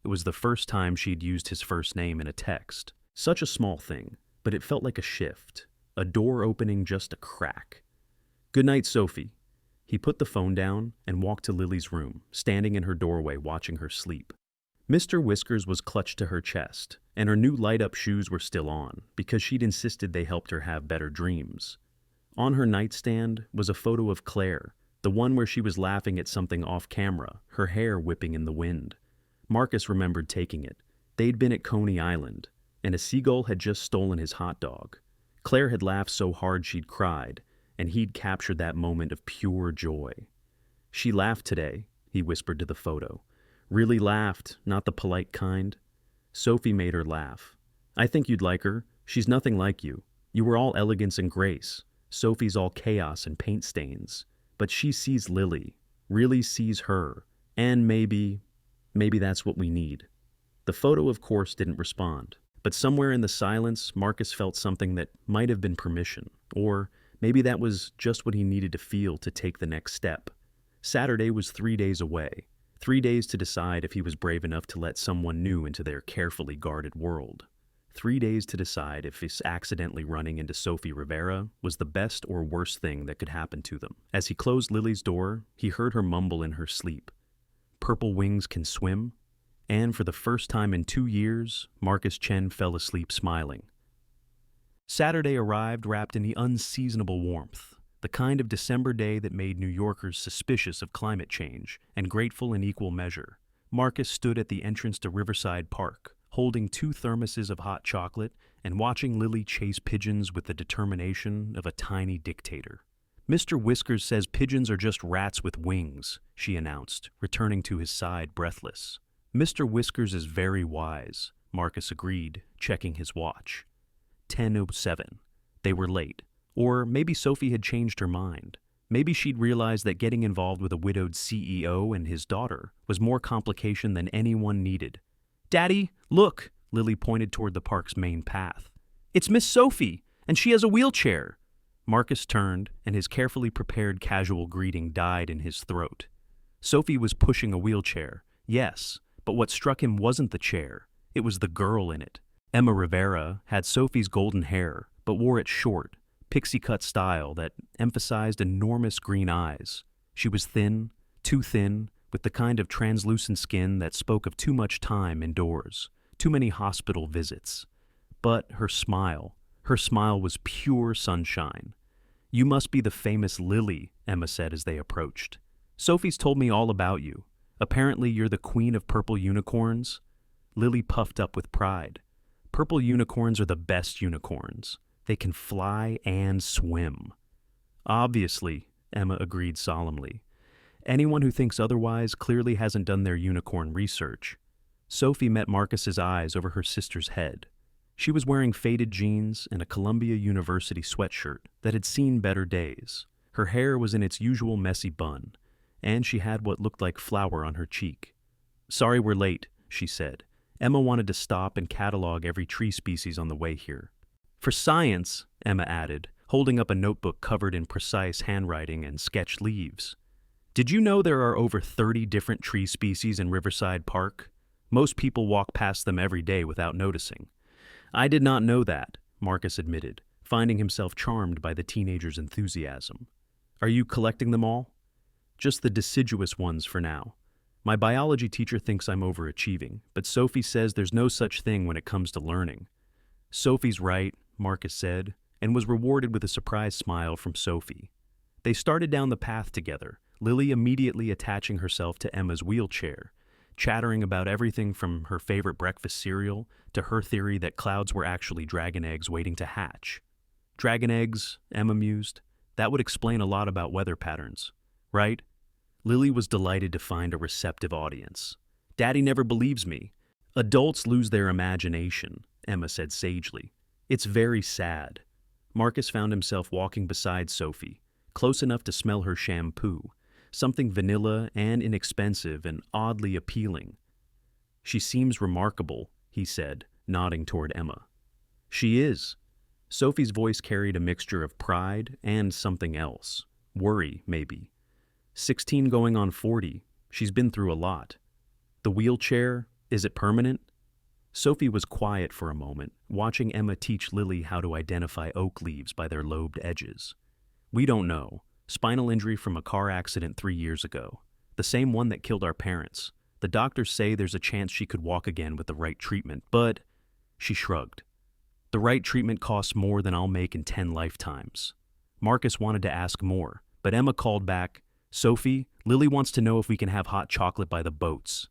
It was the first time she'd used his first name in a text. Such a small thing, but it felt like a shift. A door opening just a crack. "Good night, Sophie." He put the phone down and walked to Lily's room, standing in her doorway watching her sleep. Mr. Whiskers was clutched to her chest, and her new light-up shoes were still on, because she'd insisted they helped her have better dreams. On her nightstand was a photo of Claire, the one where she was laughing at something off-camera, her hair whipping in the wind. Marcus remembered taking it. They'd been at Coney Island, and a seagull had just stolen his hot dog. Claire had laughed so hard she'd cried, and he'd captured that moment of pure joy. "She laughed today," he whispered to the photo. "Really laughed, not the polite kind. Sophie made her laugh. I think you'd like her. She's nothing like you. You were all elegance and grace. Sophie's all chaos and paint stains. But she sees Lily, really sees her, and maybe that's what we need." The photo, of course, didn't respond. But somewhere in the silence, Marcus felt something that might have been permission, or maybe that was just what he needed to feel to take the next step. Saturday was 3 days away. 3 days to decide if he was brave enough to let someone new into their carefully guarded world. 3 days to decide if his accidentally running into Sophie Rivera was the best or worst thing that could happen to them. As he closed Lily's door, he heard her mumble in her sleep, "Purple wings can swim?" And for the first time in 2 years, Marcus Chen fell asleep smiling. Saturday arrived wrapped in the unseasonable warmth, the kind of December day that made New Yorkers suspicious of climate change and grateful in equal measure. Marcus stood at the entrance to Riverside Park, holding 2 thermoses of hot chocolate and watching Lily chase pigeons with the determination of a tiny dictator. "Mr. Whiskers says pigeons are just rats with wings," she announced, returning to his side breathless. "Mr. Whiskers is very wise," Marcus agreed, checking his watch. 10:07. They were late. Or maybe Sophie had changed her mind. Maybe she'd realized that getting involved with a widowed CEO and his daughter was more complication than anyone needed. "Daddy, look!" Lily pointed toward the park's main path. "It's Miss Sophie, and she has a wheelchair." Marcus turned, and his carefully prepared casual greeting died in his throat. Sophie was pushing a wheelchair, yes, but what struck him wasn't the chair. It was the girl in it. Emma Rivera had Sophie's golden hair, but wore it short, pixie-cut style that emphasized enormous green eyes. She was thin, too thin, with the kind of translucent skin that spoke of too much time indoors, too many hospital visits. But her smile was pure sunshine. "You must be the famous Lily," Emma said as they approached. "Sophie's told me all about you. Apparently you're the queen of purple unicorns." Lily puffed up with pride. "Purple unicorns are the best unicorns. They can fly and swim." "Obviously," Emma agreed solemnly. "Anyone who thinks otherwise clearly hasn't done their unicorn research." Sophie met Marcus's eyes over her sister's head. She was wearing faded jeans and a Columbia University sweatshirt that had seen better days. Her hair was in its usual messy bun, and she had what looked like flour on her cheek. "Sorry we're late," she said. Emma wanted to stop and catalog every tree species on the way here. "For science," Emma added, holding up a notebook covered in precise handwriting and sketched leaves. "Did you know there are over 30 different tree species in Riverside Park? Most people walk past them every day without noticing." "I did not know that," Marcus admitted, finding himself charmed by the teenager's enthusiasm. "Are you collecting them all?" "Just the deciduous ones for now." My biology teacher thinks I'm overachieving, but Sophie says there's no such thing when it comes to learning. Sophie's right, Marcus said, and was rewarded with a surprised smile from Sophie. They started down the path together, Lily immediately attaching herself to Emma's wheelchair, chattering about everything from her favorite breakfast cereal to her theory that clouds were actually dragon eggs waiting to hatch. Dragon eggs, Emma mused. That would explain a lot about weather patterns, right? Lily was delighted to find a receptive audience. Daddy never believes me. Adults lose their imagination, Emma said sagely. It's very sad. Marcus found himself walking beside Sophie, close enough to smell her shampoo, something vanilla and inexpensive and oddly appealing. She seems remarkable, he said, nodding toward Emma. She is. Sophie's voice carried a mixture of pride and something else. Worry, maybe. 16 going on 40. She's been through a lot. The wheelchair, is it permanent? Sophie was quiet for a moment, watching Emma teach Lily how to identify oak leaves by their lobed edges. We don't know. Spinal injury from a car accident 3 years ago. The same one that killed our parents. The doctors say there's a chance she could walk again with the right treatment, but... She shrugged. The right treatment costs more than I'll make in 10 lifetimes. Marcus wanted to ask more, but Emma called back, Sophie, Lily wants to know if we can have hot chocolate by the boats.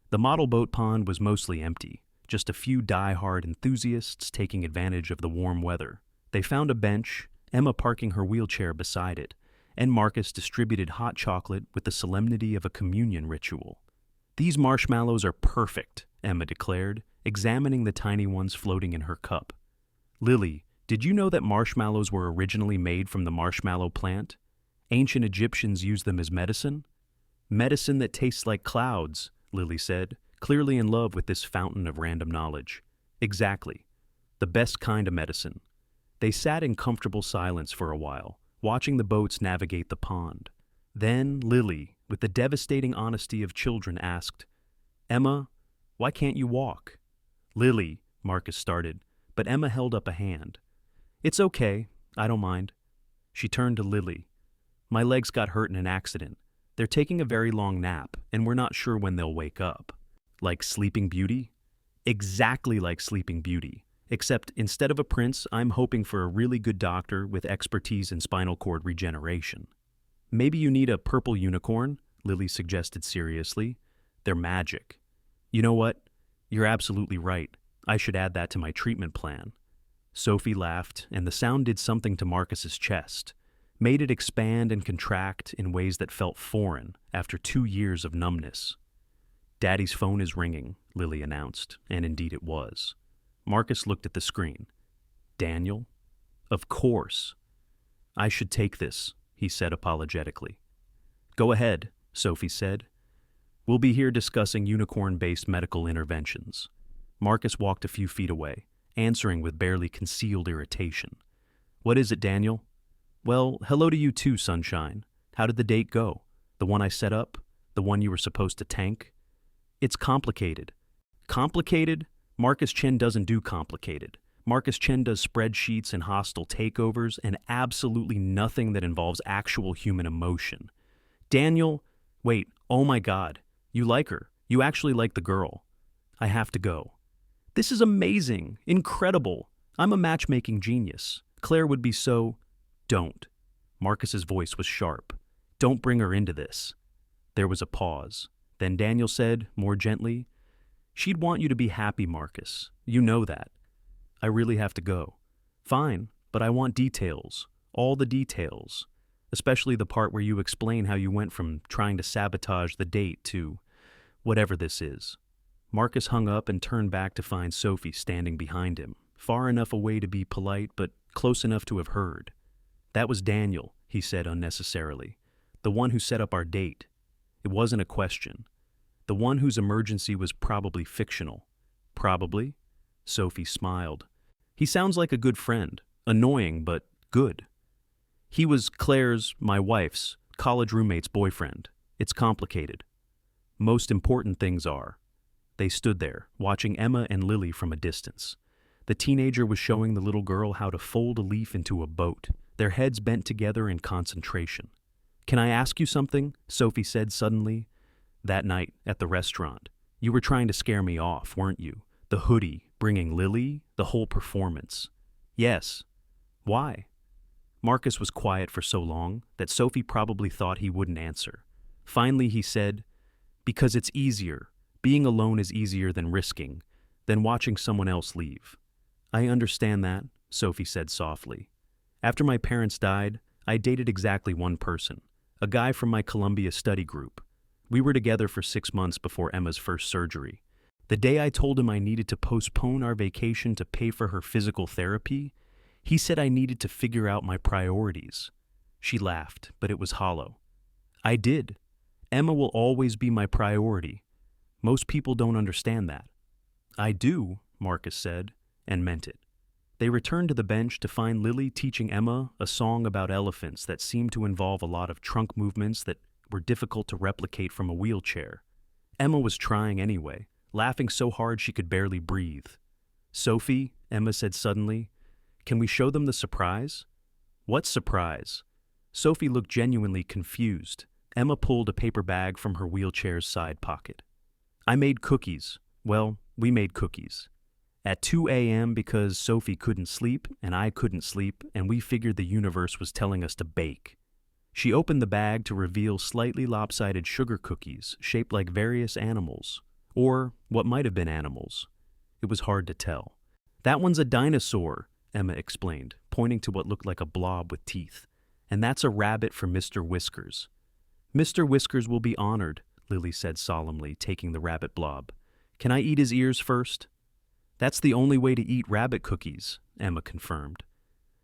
The model boat pond was mostly empty, just a few die-hard enthusiasts taking advantage of the warm weather. They found a bench, Emma parking her wheelchair beside it, and Marcus distributed hot chocolate with the solemnity of a communion ritual. These marshmallows are perfect, Emma declared, examining the tiny ones floating in her cup. Lily, did you know that marshmallows were originally made from the marshmallow plant? Ancient Egyptians used them as medicine? Medicine that tastes like clouds, Lily said, clearly in love with this fountain of random knowledge. Exactly. The best kind of medicine. They sat in comfortable silence for a while, watching the boats navigate the pond. Then Lily, with the devastating honesty of children, asked, Emma, why can't you walk? Lily, Marcus started, but Emma held up a hand. It's okay, I don't mind. She turned to Lily. My legs got hurt in an accident. They're taking a very long nap, and we're not sure when they'll wake up. Like Sleeping Beauty? Exactly like Sleeping Beauty. Except instead of a prince, I'm hoping for a really good doctor with expertise in spinal cord regeneration. Maybe you need a purple unicorn, Lily suggested seriously. They're magic. You know what? You're absolutely right. I should add that to my treatment plan. Sophie laughed, and the sound did something to Marcus's chest, made it expand and contract in ways that felt foreign after 2 years of numbness. Daddy's phone is ringing, Lily announced, and indeed it was. Marcus looked at the screen. Daniel? Of course. I should take this, he said apologetically. Go ahead, Sophie said. We'll be here discussing unicorn-based medical interventions. Marcus walked a few feet away, answering with barely concealed irritation. What is it, Daniel? Well, hello to you too, Sunshine. How did the date go? The one I set up? The one you were supposed to tank? It's complicated. Complicated? Marcus Chen doesn't do complicated. Marcus Chen does spreadsheets and hostile takeovers and absolutely nothing that involves actual human emotion. Daniel, wait, oh my God, you like her. You actually like the girl. I have to go. This is amazing, incredible. I'm a matchmaking genius. Claire would be so... Don't. Marcus's voice was sharp. Don't bring her into this. There was a pause. Then Daniel said, more gently, She'd want you to be happy, Marcus. You know that. I really have to go. Fine, but I want details. All the details. Especially the part where you explain how you went from trying to sabotage the date to whatever this is. Marcus hung up and turned back to find Sophie standing behind him, far enough away to be polite, but close enough to have heard. That was Daniel, he said unnecessarily. The one who set up our date. It wasn't a question. The one whose emergency was probably fictional. Probably? Sophie smiled. He sounds like a good friend. Annoying, but good. He was Claire's, my wife's, college roommate's boyfriend. It's complicated. Most important things are. They stood there, watching Emma and Lily from a distance. The teenager was showing the little girl how to fold a leaf into a boat, their heads bent together in concentration. Can I ask you something? Sophie said suddenly. That night at the restaurant. You were trying to scare me off, weren't you? The hoodie, bringing Lily, the whole performance. Yes. Why? Marcus was quiet for so long that Sophie probably thought he wouldn't answer. Finally, he said, "Because it's easier. Being alone is easier than watching someone else leave." "I understand that," Sophie said softly. "After my parents died, I dated exactly one person, a guy from my Columbia study group. We were together for 6 months before Emma's first surgery. The day I told him I needed to postpone our vacation to pay for her physical therapy, he said I needed to figure out my priorities." She laughed, but it was hollow. "I did. Emma will always be my priority. Most people don't understand that." "I do," Marcus said, and meant it. They returned to the bench to find Lily teaching Emma a song about elephants that seemed to involve a lot of trunk movements that were difficult to replicate from a wheelchair. Emma was trying anyway, laughing so hard she could barely breathe. "Sophie," Emma said suddenly, "can we show them the surprise?" "What surprise?" Sophie looked genuinely confused. Emma pulled a paper bag from her wheelchair's side pocket. "I made cookies. Well, we made cookies. At 2 a.m. because Sophie couldn't sleep and I couldn't sleep, and we figured the universe was telling us to bake." She opened the bag to reveal slightly lopsided sugar cookies shaped like various animals, or what might have been animals. It was hard to tell. "That one's a dinosaur," Emma explained, pointing to what looked like a blob with teeth. "And that's a rabbit for Mr. Whiskers." "Mr. Whiskers will be honored," Lily said solemnly, taking the rabbit blob. "Can I eat his ears first?" "That's the only way to eat rabbit cookies," Emma confirmed.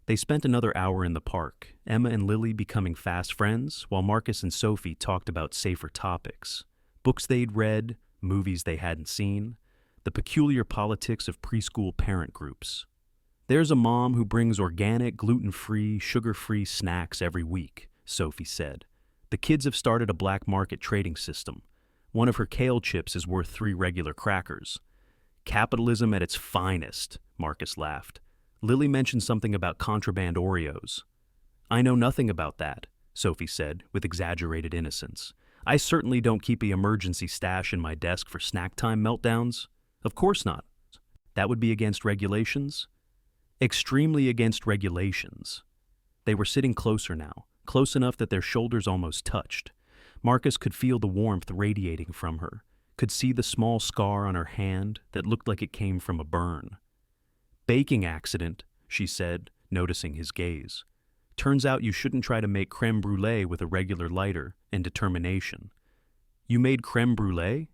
They spent another hour in the park, Emma and Lily becoming fast friends, while Marcus and Sophie talked about safer topics. Books they'd read, movies they hadn't seen, the peculiar politics of preschool parent groups. "There's a mom who brings organic, gluten-free, sugar-free snacks every week," Sophie said. "The kids have started a black market trading system. One of her kale chips is worth 3 regular crackers." "Capitalism at its finest," Marcus laughed. Lily mentioned something about contraband Oreos. "I know nothing about that," Sophie said, with exaggerated innocence. "I certainly don't keep an emergency stash in my desk for snack time meltdowns. Of course not. That would be against regulations?" "Extremely against regulations." They were sitting closer now, close enough that their shoulders almost touched. Marcus could feel the warmth radiating from her, could see the small scar on her hand that looked like it came from a burn. "Baking accident," she said, noticing his gaze. "Turns out you shouldn't try to make creme brulee with a regular lighter and determination." "You made creme brulee?"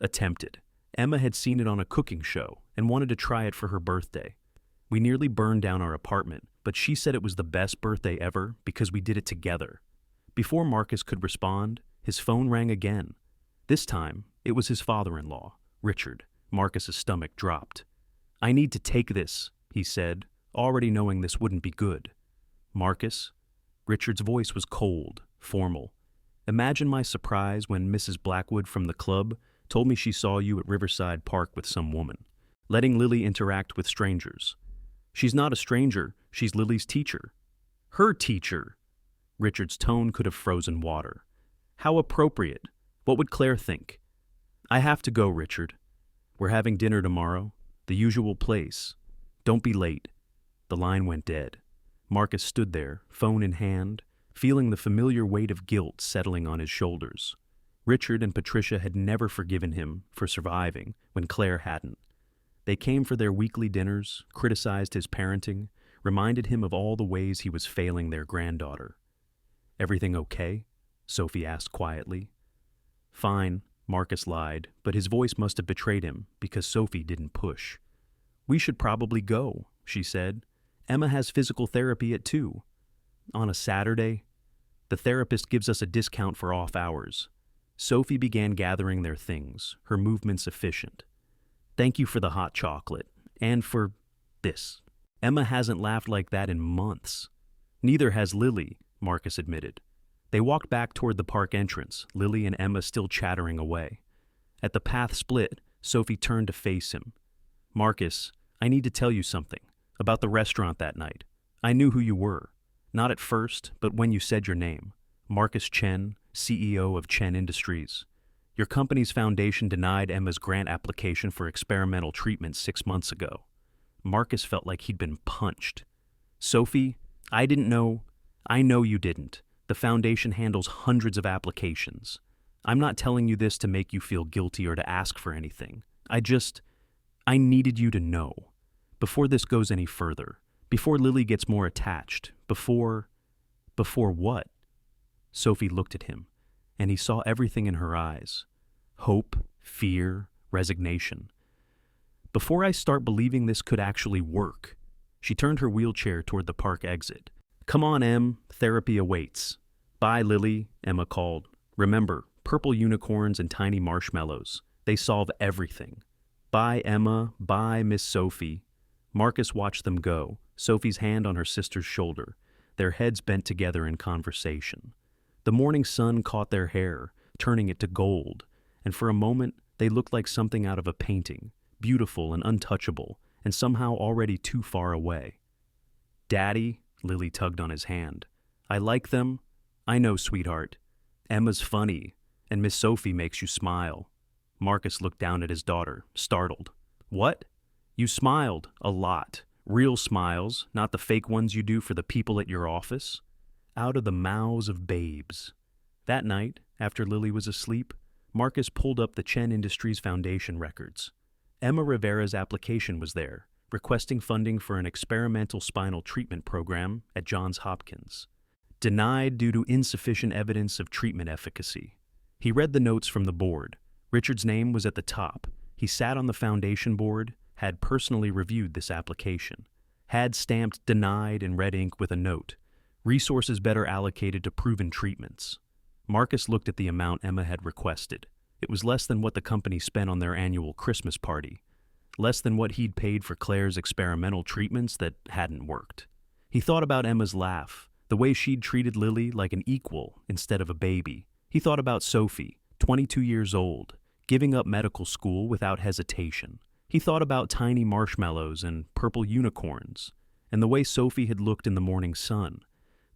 "Attempted. Emma had seen it on a cooking show and wanted to try it for her birthday. We nearly burned down our apartment, but she said it was the best birthday ever because we did it together." Before Marcus could respond, his phone rang again. This time, it was his father-in-law, Richard. Marcus's stomach dropped. "I need to take this," he said, already knowing this wouldn't be good. "Marcus?" Richard's voice was cold, formal. "Imagine my surprise when Mrs. Blackwood from the club told me she saw you at Riverside Park with some woman, letting Lily interact with strangers. She's not a stranger, she's Lily's teacher." "Her teacher!" Richard's tone could have frozen water. "How appropriate. What would Claire think?" "I have to go, Richard. We're having dinner tomorrow. The usual place. Don't be late." The line went dead. Marcus stood there, phone in hand, feeling the familiar weight of guilt settling on his shoulders. Richard and Patricia had never forgiven him for surviving when Claire hadn't. They came for their weekly dinners, criticized his parenting, reminded him of all the ways he was failing their granddaughter. "Everything okay?" Sophie asked quietly. "Fine," Marcus lied, but his voice must have betrayed him because Sophie didn't push. "We should probably go," she said. "Emma has physical therapy at 2. "On a Saturday?" "The therapist gives us a discount for off hours." Sophie began gathering their things, her movements efficient. "Thank you for the hot chocolate, and for this." Emma hasn't laughed like that in months. "Neither has Lily," Marcus admitted. They walked back toward the park entrance, Lily and Emma still chattering away. At the path split, Sophie turned to face him. "Marcus, I need to tell you something about the restaurant that night. I knew who you were. Not at first, but when you said your name. Marcus Chen, CEO of Chen Industries. Your company's foundation denied Emma's grant application for experimental treatment 6 months ago. Marcus felt like he'd been punched. Sophie, I didn't know. I know you didn't. The foundation handles hundreds of applications. I'm not telling you this to make you feel guilty or to ask for anything. I needed you to know. Before this goes any further, before Lily gets more attached, before what? Sophie looked at him, and he saw everything in her eyes. Hope, fear, resignation. Before I start believing this could actually work. She turned her wheelchair toward the park exit. Come on, Em, therapy awaits. Bye, Lily, Emma called. Remember, purple unicorns and tiny marshmallows. They solve everything. Bye, Emma. Bye, Miss Sophie. Marcus watched them go, Sophie's hand on her sister's shoulder, their heads bent together in conversation. The morning sun caught their hair, turning it to gold, and for a moment they looked like something out of a painting, beautiful and untouchable, and somehow already too far away. Daddy, Lily tugged on his hand. I like them. I know, sweetheart. Emma's funny, and Miss Sophie makes you smile. Marcus looked down at his daughter, startled. What? You smiled, a lot. Real smiles, not the fake ones you do for the people at your office. Out of the mouths of babes. That night, after Lily was asleep, Marcus pulled up the Chen Industries Foundation records. Emma Rivera's application was there, requesting funding for an experimental spinal treatment program at Johns Hopkins. Denied due to insufficient evidence of treatment efficacy. He read the notes from the board. Richard's name was at the top. He sat on the foundation board, had personally reviewed this application, had stamped denied in red ink with a note, resources better allocated to proven treatments. Marcus looked at the amount Emma had requested. It was less than what the company spent on their annual Christmas party, less than what he'd paid for Claire's experimental treatments that hadn't worked. He thought about Emma's laugh, the way she'd treated Lily like an equal instead of a baby. He thought about Sophie, 22 years old, giving up medical school without hesitation. He thought about tiny marshmallows and purple unicorns, and the way Sophie had looked in the morning sun.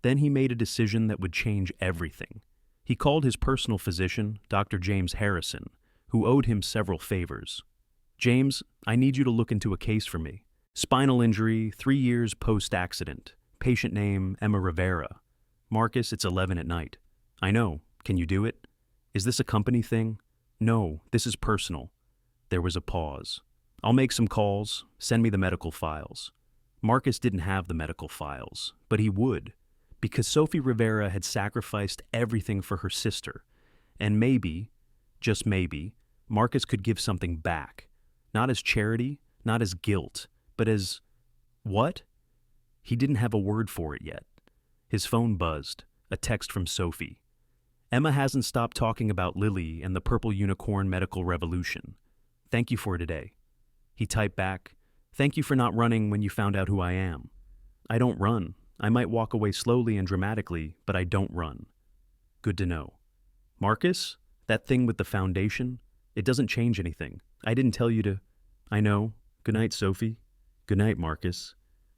Then he made a decision that would change everything. He called his personal physician, Dr. James Harrison, who owed him several favors. James, I need you to look into a case for me. Spinal injury, 3 years post-accident. Patient name, Emma Rivera. Marcus, it's 11 at night. I know. Can you do it? Is this a company thing? No, this is personal. There was a pause. I'll make some calls. Send me the medical files. Marcus didn't have the medical files, but he would, because Sophie Rivera had sacrificed everything for her sister, and maybe, just maybe, Marcus could give something back. Not as charity, not as guilt, but as... what? He didn't have a word for it yet. His phone buzzed, a text from Sophie. Emma hasn't stopped talking about Lily and the Purple Unicorn Medical Revolution. Thank you for today. He typed back, thank you for not running when you found out who I am. I don't run. I might walk away slowly and dramatically, but I don't run. Good to know. Marcus, that thing with the foundation, it doesn't change anything. I didn't tell you to... I know. Good night, Sophie. Good night, Marcus.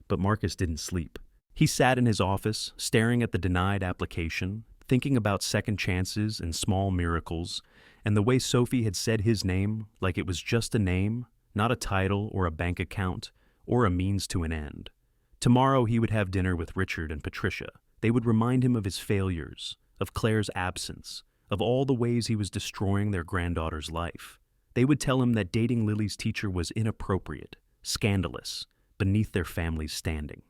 But Marcus didn't sleep. He sat in his office, staring at the denied application, thinking about second chances and small miracles, and the way Sophie had said his name like it was just a name, not a title or a bank account, or a means to an end. Tomorrow he would have dinner with Richard and Patricia. They would remind him of his failures, of Claire's absence, of all the ways he was destroying their granddaughter's life. They would tell him that dating Lily's teacher was inappropriate, scandalous, beneath their family's standing.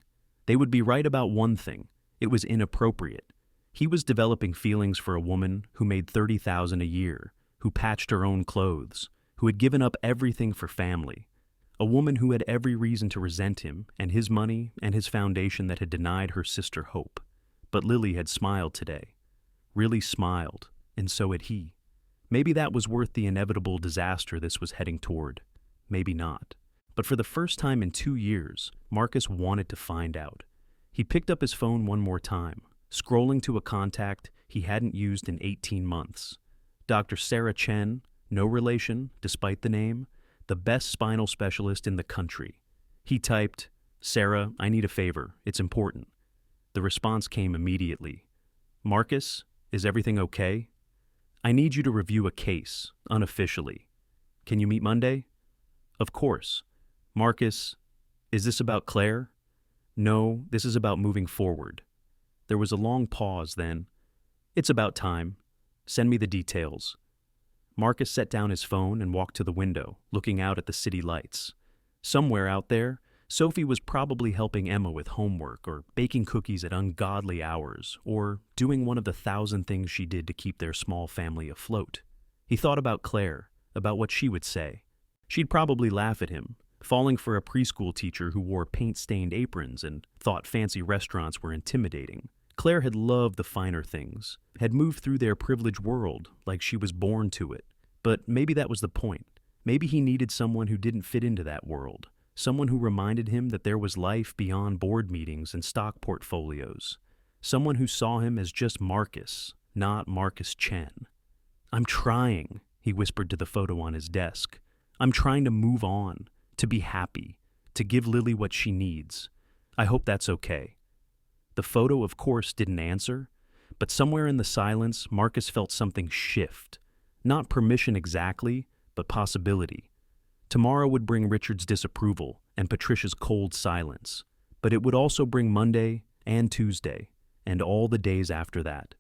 They would be right about one thing. It was inappropriate. He was developing feelings for a woman who made $30,000 a year, who patched her own clothes, who had given up everything for family. A woman who had every reason to resent him and his money and his foundation that had denied her sister hope. But Lily had smiled today. Really smiled, and so had he. Maybe that was worth the inevitable disaster this was heading toward. Maybe not. But for the first time in 2 years, Marcus wanted to find out. He picked up his phone one more time, scrolling to a contact he hadn't used in 18 months. Dr. Sarah Chen, no relation, despite the name, the best spinal specialist in the country. He typed, Sarah, I need a favor. It's important. The response came immediately. Marcus, is everything okay? I need you to review a case, unofficially. Can you meet Monday? Of course. Marcus, is this about Claire? No, this is about moving forward. There was a long pause then. It's about time. Send me the details. Marcus set down his phone and walked to the window, looking out at the city lights. Somewhere out there, Sophie was probably helping Emma with homework or baking cookies at ungodly hours or doing one of the 1,000 things she did to keep their small family afloat. He thought about Claire, about what she would say. She'd probably laugh at him, falling for a preschool teacher who wore paint-stained aprons and thought fancy restaurants were intimidating. Claire had loved the finer things, had moved through their privileged world like she was born to it. But maybe that was the point. Maybe he needed someone who didn't fit into that world, someone who reminded him that there was life beyond board meetings and stock portfolios, someone who saw him as just Marcus, not Marcus Chen. I'm trying, he whispered to the photo on his desk. I'm trying to move on, to be happy, to give Lily what she needs. I hope that's okay. The photo, of course, didn't answer, but somewhere in the silence, Marcus felt something shift. Not permission exactly, but possibility. Tomorrow would bring Richard's disapproval and Patricia's cold silence, but it would also bring Monday and Tuesday, and all the days after that.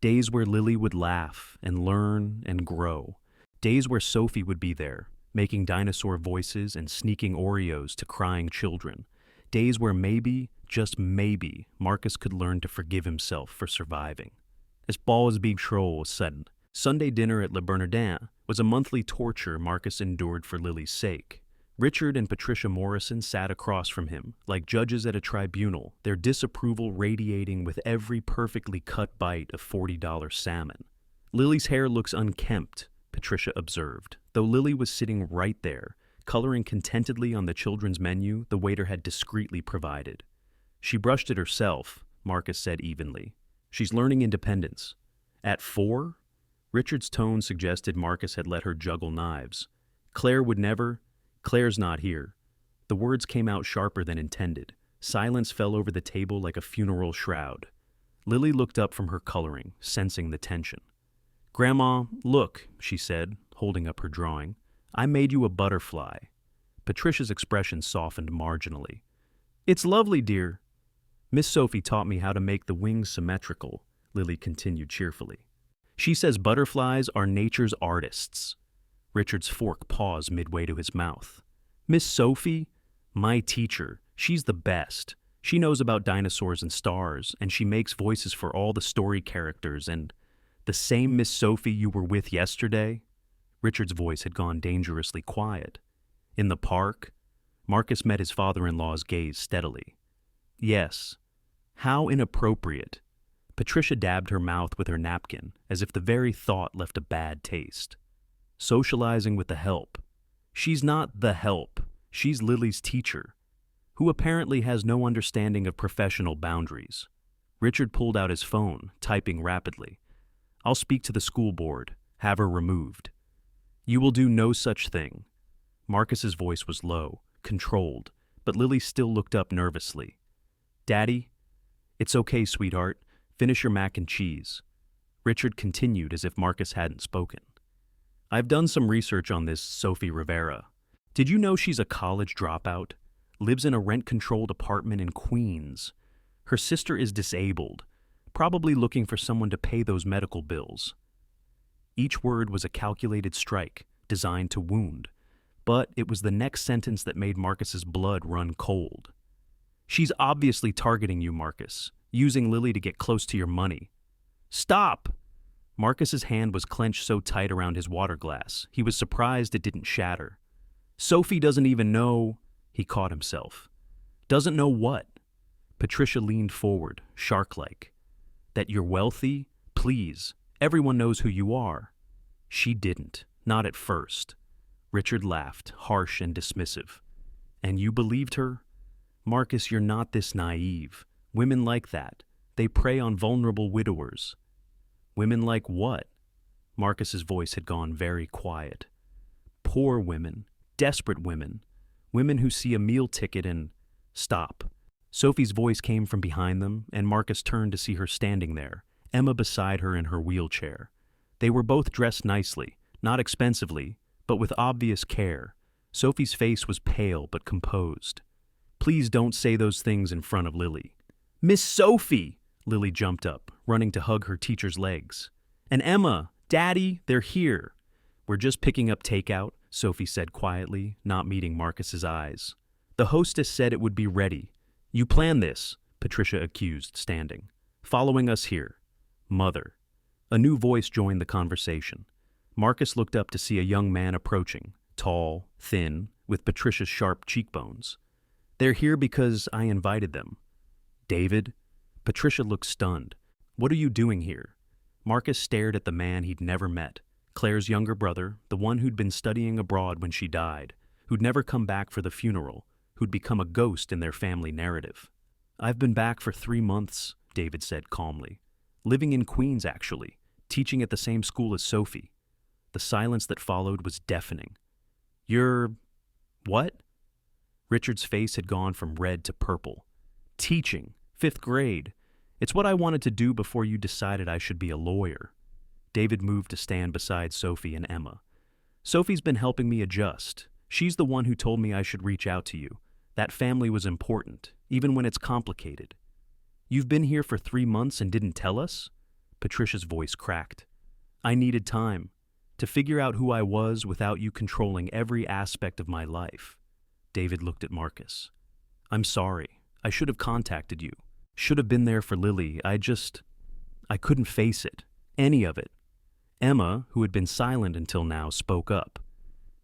Days where Lily would laugh and learn and grow. Days where Sophie would be there, making dinosaur voices and sneaking Oreos to crying children. Days where maybe, just maybe, Marcus could learn to forgive himself for surviving. As ball as Big Troll was sudden. Sunday dinner at Le Bernardin was a monthly torture Marcus endured for Lily's sake. Richard and Patricia Morrison sat across from him, like judges at a tribunal, their disapproval radiating with every perfectly cut bite of $40 salmon. Lily's hair looks unkempt, Patricia observed, though Lily was sitting right there, coloring contentedly on the children's menu the waiter had discreetly provided. She brushed it herself, Marcus said evenly. She's learning independence. At 4? Richard's tone suggested Marcus had let her juggle knives. Claire would never. Claire's not here. The words came out sharper than intended. Silence fell over the table like a funeral shroud. Lily looked up from her coloring, sensing the tension. Grandma, look, she said, holding up her drawing. I made you a butterfly. Patricia's expression softened marginally. It's lovely, dear. Miss Sophie taught me how to make the wings symmetrical, Lily continued cheerfully. She says butterflies are nature's artists. Richard's fork paused midway to his mouth. Miss Sophie? My teacher. She's the best. She knows about dinosaurs and stars, and she makes voices for all the story characters, and the same Miss Sophie you were with yesterday? Richard's voice had gone dangerously quiet. In the park, Marcus met his father-in-law's gaze steadily. Yes. How inappropriate. Patricia dabbed her mouth with her napkin, as if the very thought left a bad taste. Socializing with the help. She's not the help. She's Lily's teacher, who apparently has no understanding of professional boundaries. Richard pulled out his phone, typing rapidly. I'll speak to the school board. Have her removed. You will do no such thing. Marcus's voice was low, controlled, but Lily still looked up nervously. Daddy? It's okay, sweetheart. Finish your mac and cheese. Richard continued as if Marcus hadn't spoken. I've done some research on this Sophie Rivera. Did you know she's a college dropout? Lives in a rent-controlled apartment in Queens. Her sister is disabled, probably looking for someone to pay those medical bills. Each word was a calculated strike, designed to wound, but it was the next sentence that made Marcus's blood run cold. She's obviously targeting you, Marcus, using Lily to get close to your money. Stop! Marcus's hand was clenched so tight around his water glass, he was surprised it didn't shatter. Sophie doesn't even know, he caught himself. Doesn't know what? Patricia leaned forward, shark-like. That you're wealthy? Please, everyone knows who you are. She didn't, not at first. Richard laughed, harsh and dismissive. And you believed her? Marcus, you're not this naive. Women like that. They prey on vulnerable widowers. Women like what? Marcus's voice had gone very quiet. Poor women, desperate women, women who see a meal ticket and stop. Sophie's voice came from behind them, and Marcus turned to see her standing there, Emma beside her in her wheelchair. They were both dressed nicely, not expensively, but with obvious care. Sophie's face was pale but composed. "Please don't say those things in front of Lily." "Miss Sophie!" Lily jumped up, running to hug her teacher's legs. "And Emma, Daddy, they're here." "We're just picking up takeout," Sophie said quietly, not meeting Marcus's eyes. "The hostess said it would be ready." "You planned this," Patricia accused, standing. "Following us here." "Mother." A new voice joined the conversation. Marcus looked up to see a young man approaching, tall, thin, with Patricia's sharp cheekbones. "They're here because I invited them." "David?" Patricia looked stunned. "What are you doing here?" Marcus stared at the man he'd never met, Claire's younger brother, the one who'd been studying abroad when she died, who'd never come back for the funeral, who'd become a ghost in their family narrative. "I've been back for 3 months," David said calmly. "Living in Queens, actually, teaching at the same school as Sophie." The silence that followed was deafening. "You're... what?" Richard's face had gone from red to purple. "Teaching. 5th grade. It's what I wanted to do before you decided I should be a lawyer." David moved to stand beside Sophie and Emma. "Sophie's been helping me adjust. She's the one who told me I should reach out to you. That family was important, even when it's complicated." "You've been here for 3 months and didn't tell us?" Patricia's voice cracked. "I needed time to figure out who I was without you controlling every aspect of my life." David looked at Marcus. "I'm sorry. I should have contacted you. Should have been there for Lily. I couldn't face it. Any of it." Emma, who had been silent until now, spoke up.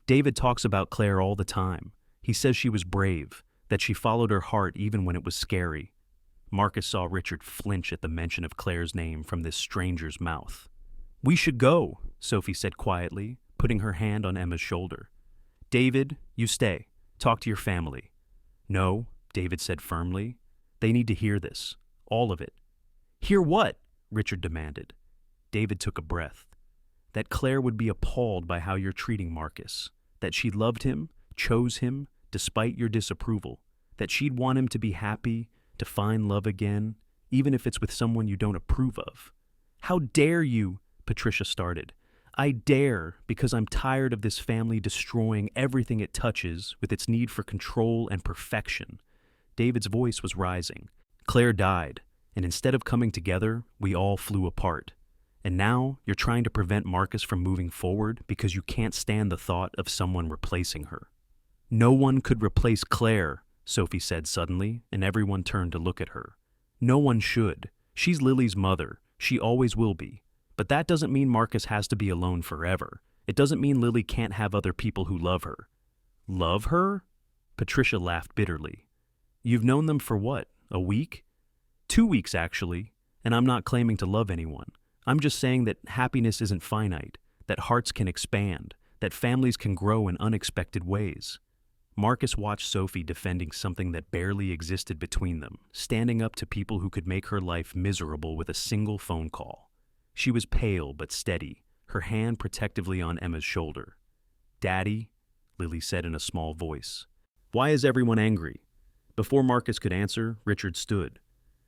"David talks about Claire all the time. He says she was brave, that she followed her heart even when it was scary." Marcus saw Richard flinch at the mention of Claire's name from this stranger's mouth. "We should go," Sophie said quietly, putting her hand on Emma's shoulder. "David, you stay. Talk to your family." "No," David said firmly. "They need to hear this. All of it." "Hear what?" Richard demanded. David took a breath. "That Claire would be appalled by how you're treating Marcus. That she loved him, chose him, despite your disapproval. That she'd want him to be happy, to find love again, even if it's with someone you don't approve of." "How dare you?" Patricia started. "I dare because I'm tired of this family destroying everything it touches with its need for control and perfection." David's voice was rising. "Claire died, and instead of coming together, we all flew apart. And now you're trying to prevent Marcus from moving forward because you can't stand the thought of someone replacing her." "No one could replace Claire," Sophie said suddenly, and everyone turned to look at her. "No one should. She's Lily's mother. She always will be. But that doesn't mean Marcus has to be alone forever. It doesn't mean Lily can't have other people who love her." "Love her?" Patricia laughed bitterly. "You've known them for what, a week?" 2 weeks, actually, and I'm not claiming to love anyone. I'm just saying that happiness isn't finite, that hearts can expand, that families can grow in unexpected ways." Marcus watched Sophie defending something that barely existed between them, standing up to people who could make her life miserable with a single phone call. She was pale but steady, her hand protectively on Emma's shoulder. "Daddy," Lily said in a small voice. "Why is everyone angry?" Before Marcus could answer, Richard stood.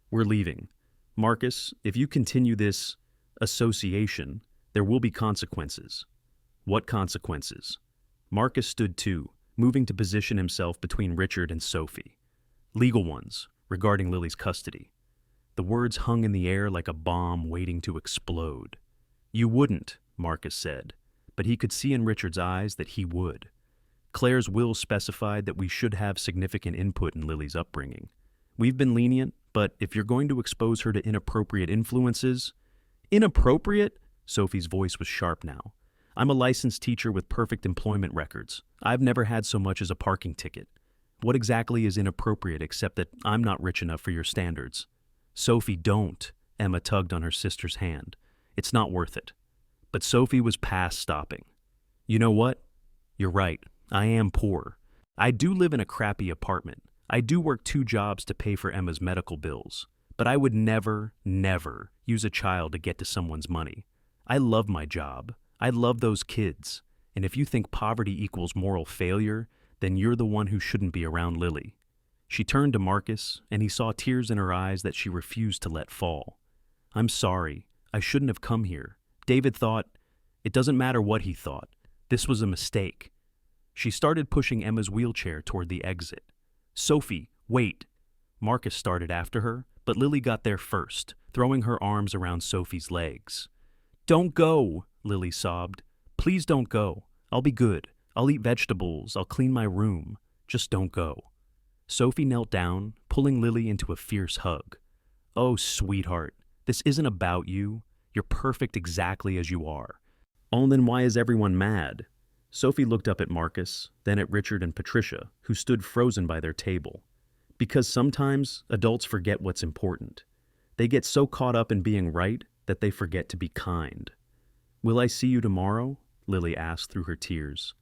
"We're leaving. Marcus, if you continue this association, there will be consequences." "What consequences?" Marcus stood too, moving to position himself between Richard and Sophie. "Legal ones, regarding Lily's custody." The words hung in the air like a bomb waiting to explode. "You wouldn't," Marcus said, but he could see in Richard's eyes that he would. "Claire's will specified that we should have significant input in Lily's upbringing. We've been lenient, but if you're going to expose her to inappropriate influences—" "Inappropriate?" Sophie's voice was sharp now. "I'm a licensed teacher with perfect employment records. I've never had so much as a parking ticket. What exactly is inappropriate except that I'm not rich enough for your standards?" "Sophie, don't." Emma tugged on her sister's hand. "It's not worth it." But Sophie was past stopping. "You know what? You're right. I am poor. I do live in a crappy apartment. I do work 2 jobs to pay for Emma's medical bills. But I would never, never use a child to get to someone's money. I love my job. I love those kids. And if you think poverty equals moral failure, then you're the one who shouldn't be around Lily." She turned to Marcus, and he saw tears in her eyes that she refused to let fall. "I'm sorry. I shouldn't have come here. David thought..." It doesn't matter what he thought. This was a mistake. She started pushing Emma's wheelchair toward the exit. Sophie, wait! Marcus started after her, but Lily got there first, throwing her arms around Sophie's legs. Don't go, Lily sobbed. Please don't go. I'll be good. I'll eat vegetables. I'll clean my room. Just don't go. Sophie knelt down, pulling Lily into a fierce hug. Oh, sweetheart, this isn't about you. You're perfect exactly as you are. Oh, then why is everyone mad? Sophie looked up at Marcus, then at Richard and Patricia, who stood frozen by their table. Because sometimes adults forget what's important. They get so caught up in being right that they forget to be kind. Will I see you tomorrow? Lily asked through her tears.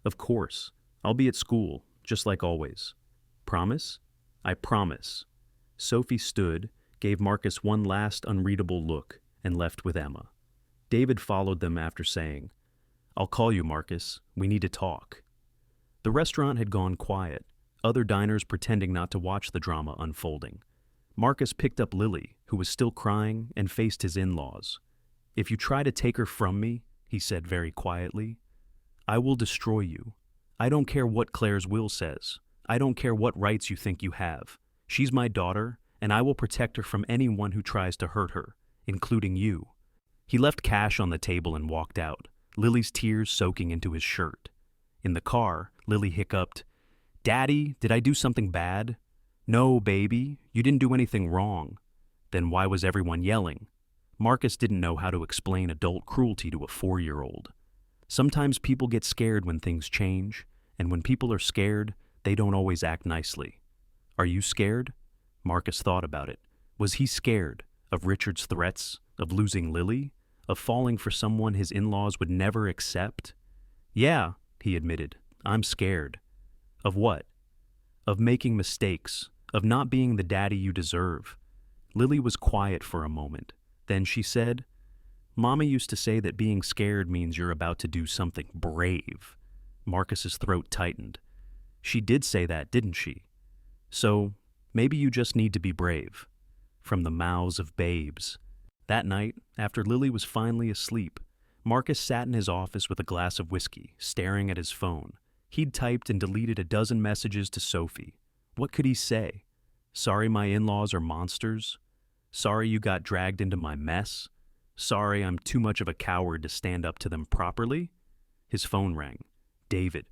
Of course. I'll be at school, just like always. Promise? I promise. Sophie stood, gave Marcus one last unreadable look, and left with Emma. David followed them after saying, I'll call you, Marcus. We need to talk. The restaurant had gone quiet, other diners pretending not to watch the drama unfolding. Marcus picked up Lily, who was still crying, and faced his in-laws. If you try to take her from me, he said very quietly, I will destroy you. I don't care what Claire's will says. I don't care what rights you think you have. She's my daughter, and I will protect her from anyone who tries to hurt her, including you. He left cash on the table and walked out, Lily's tears soaking into his shirt. In the car, Lily hiccuped, Daddy, did I do something bad? No, baby, you didn't do anything wrong. Then why was everyone yelling? Marcus didn't know how to explain adult cruelty to a 4-year-old. Sometimes people get scared when things change, and when people are scared, they don't always act nicely. Are you scared? Marcus thought about it. Was he scared of Richard's threats, of losing Lily, of falling for someone his in-laws would never accept? Yeah, he admitted, I'm scared. Of what? Of making mistakes, of not being the daddy you deserve. Lily was quiet for a moment. Then she said, Mama used to say that being scared means you're about to do something brave. Marcus's throat tightened. She did say that, didn't she? So, maybe you just need to be brave. From the mouths of babes. That night, after Lily was finally asleep, Marcus sat in his office with a glass of whiskey, staring at his phone. He'd typed and deleted a dozen messages to Sophie. What could he say? Sorry my in-laws are monsters? Sorry you got dragged into my mess? Sorry I'm too much of a coward to stand up to them properly? His phone rang. David.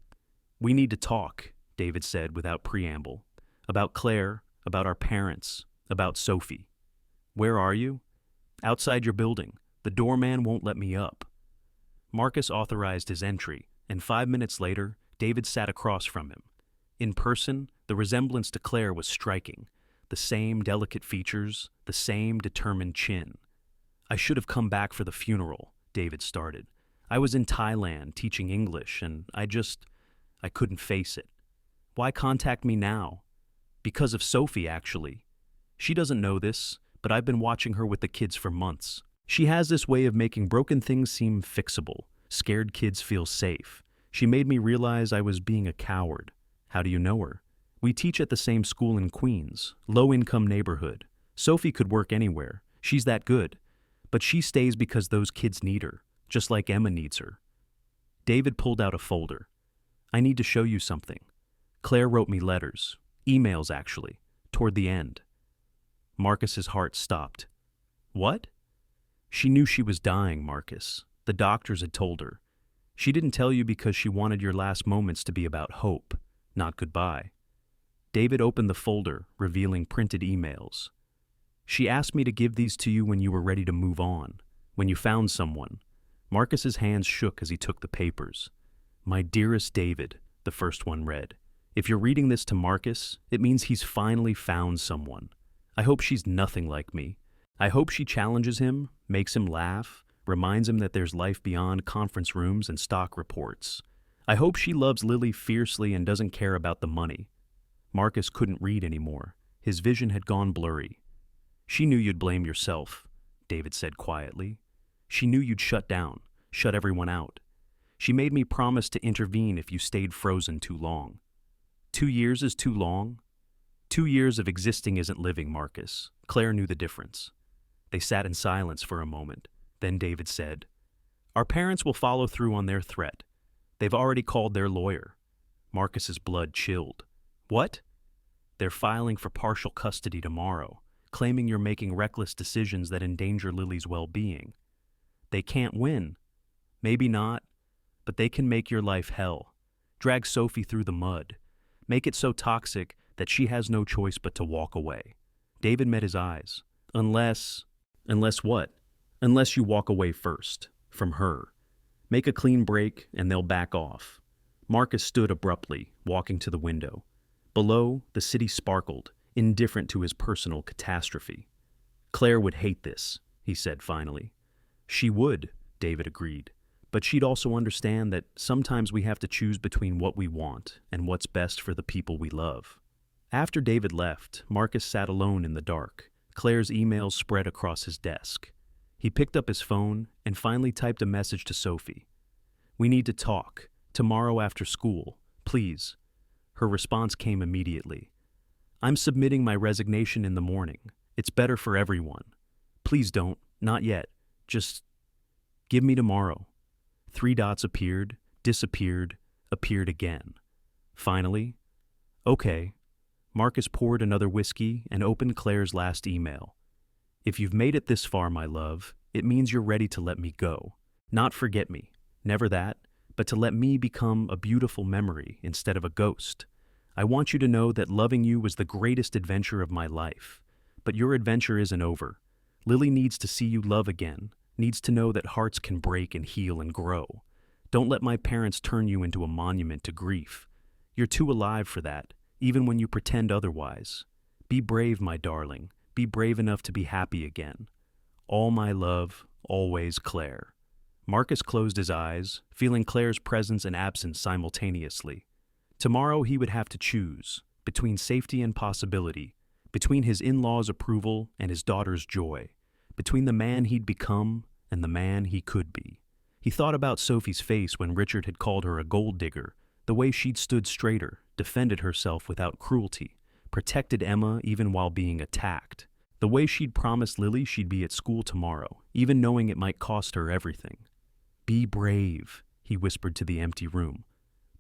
We need to talk, David said without preamble. About Claire, about our parents, about Sophie. Where are you? Outside your building. The doorman won't let me up. Marcus authorized his entry, and 5 minutes later, David sat across from him. In person, the resemblance to Claire was striking. The same delicate features, the same determined chin. I should have come back for the funeral, David started. I was in Thailand teaching English, and I couldn't face it. Why contact me now? Because of Sophie, actually. She doesn't know this, but I've been watching her with the kids for months. She has this way of making broken things seem fixable. Scared kids feel safe. She made me realize I was being a coward. How do you know her? We teach at the same school in Queens, low-income neighborhood. Sophie could work anywhere. She's that good. But she stays because those kids need her, just like Emma needs her. David pulled out a folder. I need to show you something. Claire wrote me letters, emails actually, toward the end. Marcus's heart stopped. What? She knew she was dying, Marcus. The doctors had told her. She didn't tell you because she wanted your last moments to be about hope, not goodbye. David opened the folder, revealing printed emails. She asked me to give these to you when you were ready to move on, when you found someone. Marcus's hands shook as he took the papers. My dearest David, the first one read. If you're reading this to Marcus, it means he's finally found someone. I hope she's nothing like me. I hope she challenges him, makes him laugh, reminds him that there's life beyond conference rooms and stock reports. I hope she loves Lily fiercely and doesn't care about the money. Marcus couldn't read anymore. His vision had gone blurry. She knew you'd blame yourself, David said quietly. She knew you'd shut down, shut everyone out. She made me promise to intervene if you stayed frozen too long. 2 years is too long? 2 years of existing isn't living, Marcus. Claire knew the difference. They sat in silence for a moment. Then David said, Our parents will follow through on their threat. They've already called their lawyer. Marcus's blood chilled. What? They're filing for partial custody tomorrow, claiming you're making reckless decisions that endanger Lily's well-being. They can't win. Maybe not, but they can make your life hell. Drag Sophie through the mud. Make it so toxic that she has no choice but to walk away. David met his eyes. Unless what? Unless you walk away first, from her. Make a clean break and they'll back off. Marcus stood abruptly, walking to the window. Below, the city sparkled, indifferent to his personal catastrophe. Claire would hate this, he said finally. She would, David agreed, but she'd also understand that sometimes we have to choose between what we want and what's best for the people we love. After David left, Marcus sat alone in the dark. Claire's emails spread across his desk. He picked up his phone and finally typed a message to Sophie. "We need to talk. Tomorrow after school. Please." Her response came immediately. "I'm submitting my resignation in the morning. It's better for everyone. Please don't. Not yet. Just give me tomorrow." 3 dots appeared, disappeared, appeared again. Finally, "Okay." Marcus poured another whiskey and opened Claire's last email. "If you've made it this far, my love, it means you're ready to let me go. Not forget me. Never that. But to let me become a beautiful memory instead of a ghost. I want you to know that loving you was the greatest adventure of my life. But your adventure isn't over. Lily needs to see you love again, needs to know that hearts can break and heal and grow. Don't let my parents turn you into a monument to grief. You're too alive for that, even when you pretend otherwise. Be brave, my darling. Be brave enough to be happy again. All my love, always, Claire." Marcus closed his eyes, feeling Claire's presence and absence simultaneously. Tomorrow he would have to choose, between safety and possibility, between his in-laws' approval and his daughter's joy, between the man he'd become and the man he could be. He thought about Sophie's face when Richard had called her a gold digger, the way she'd stood straighter, defended herself without cruelty, protected Emma even while being attacked, the way she'd promised Lily she'd be at school tomorrow, even knowing it might cost her everything. "Be brave," he whispered to the empty room.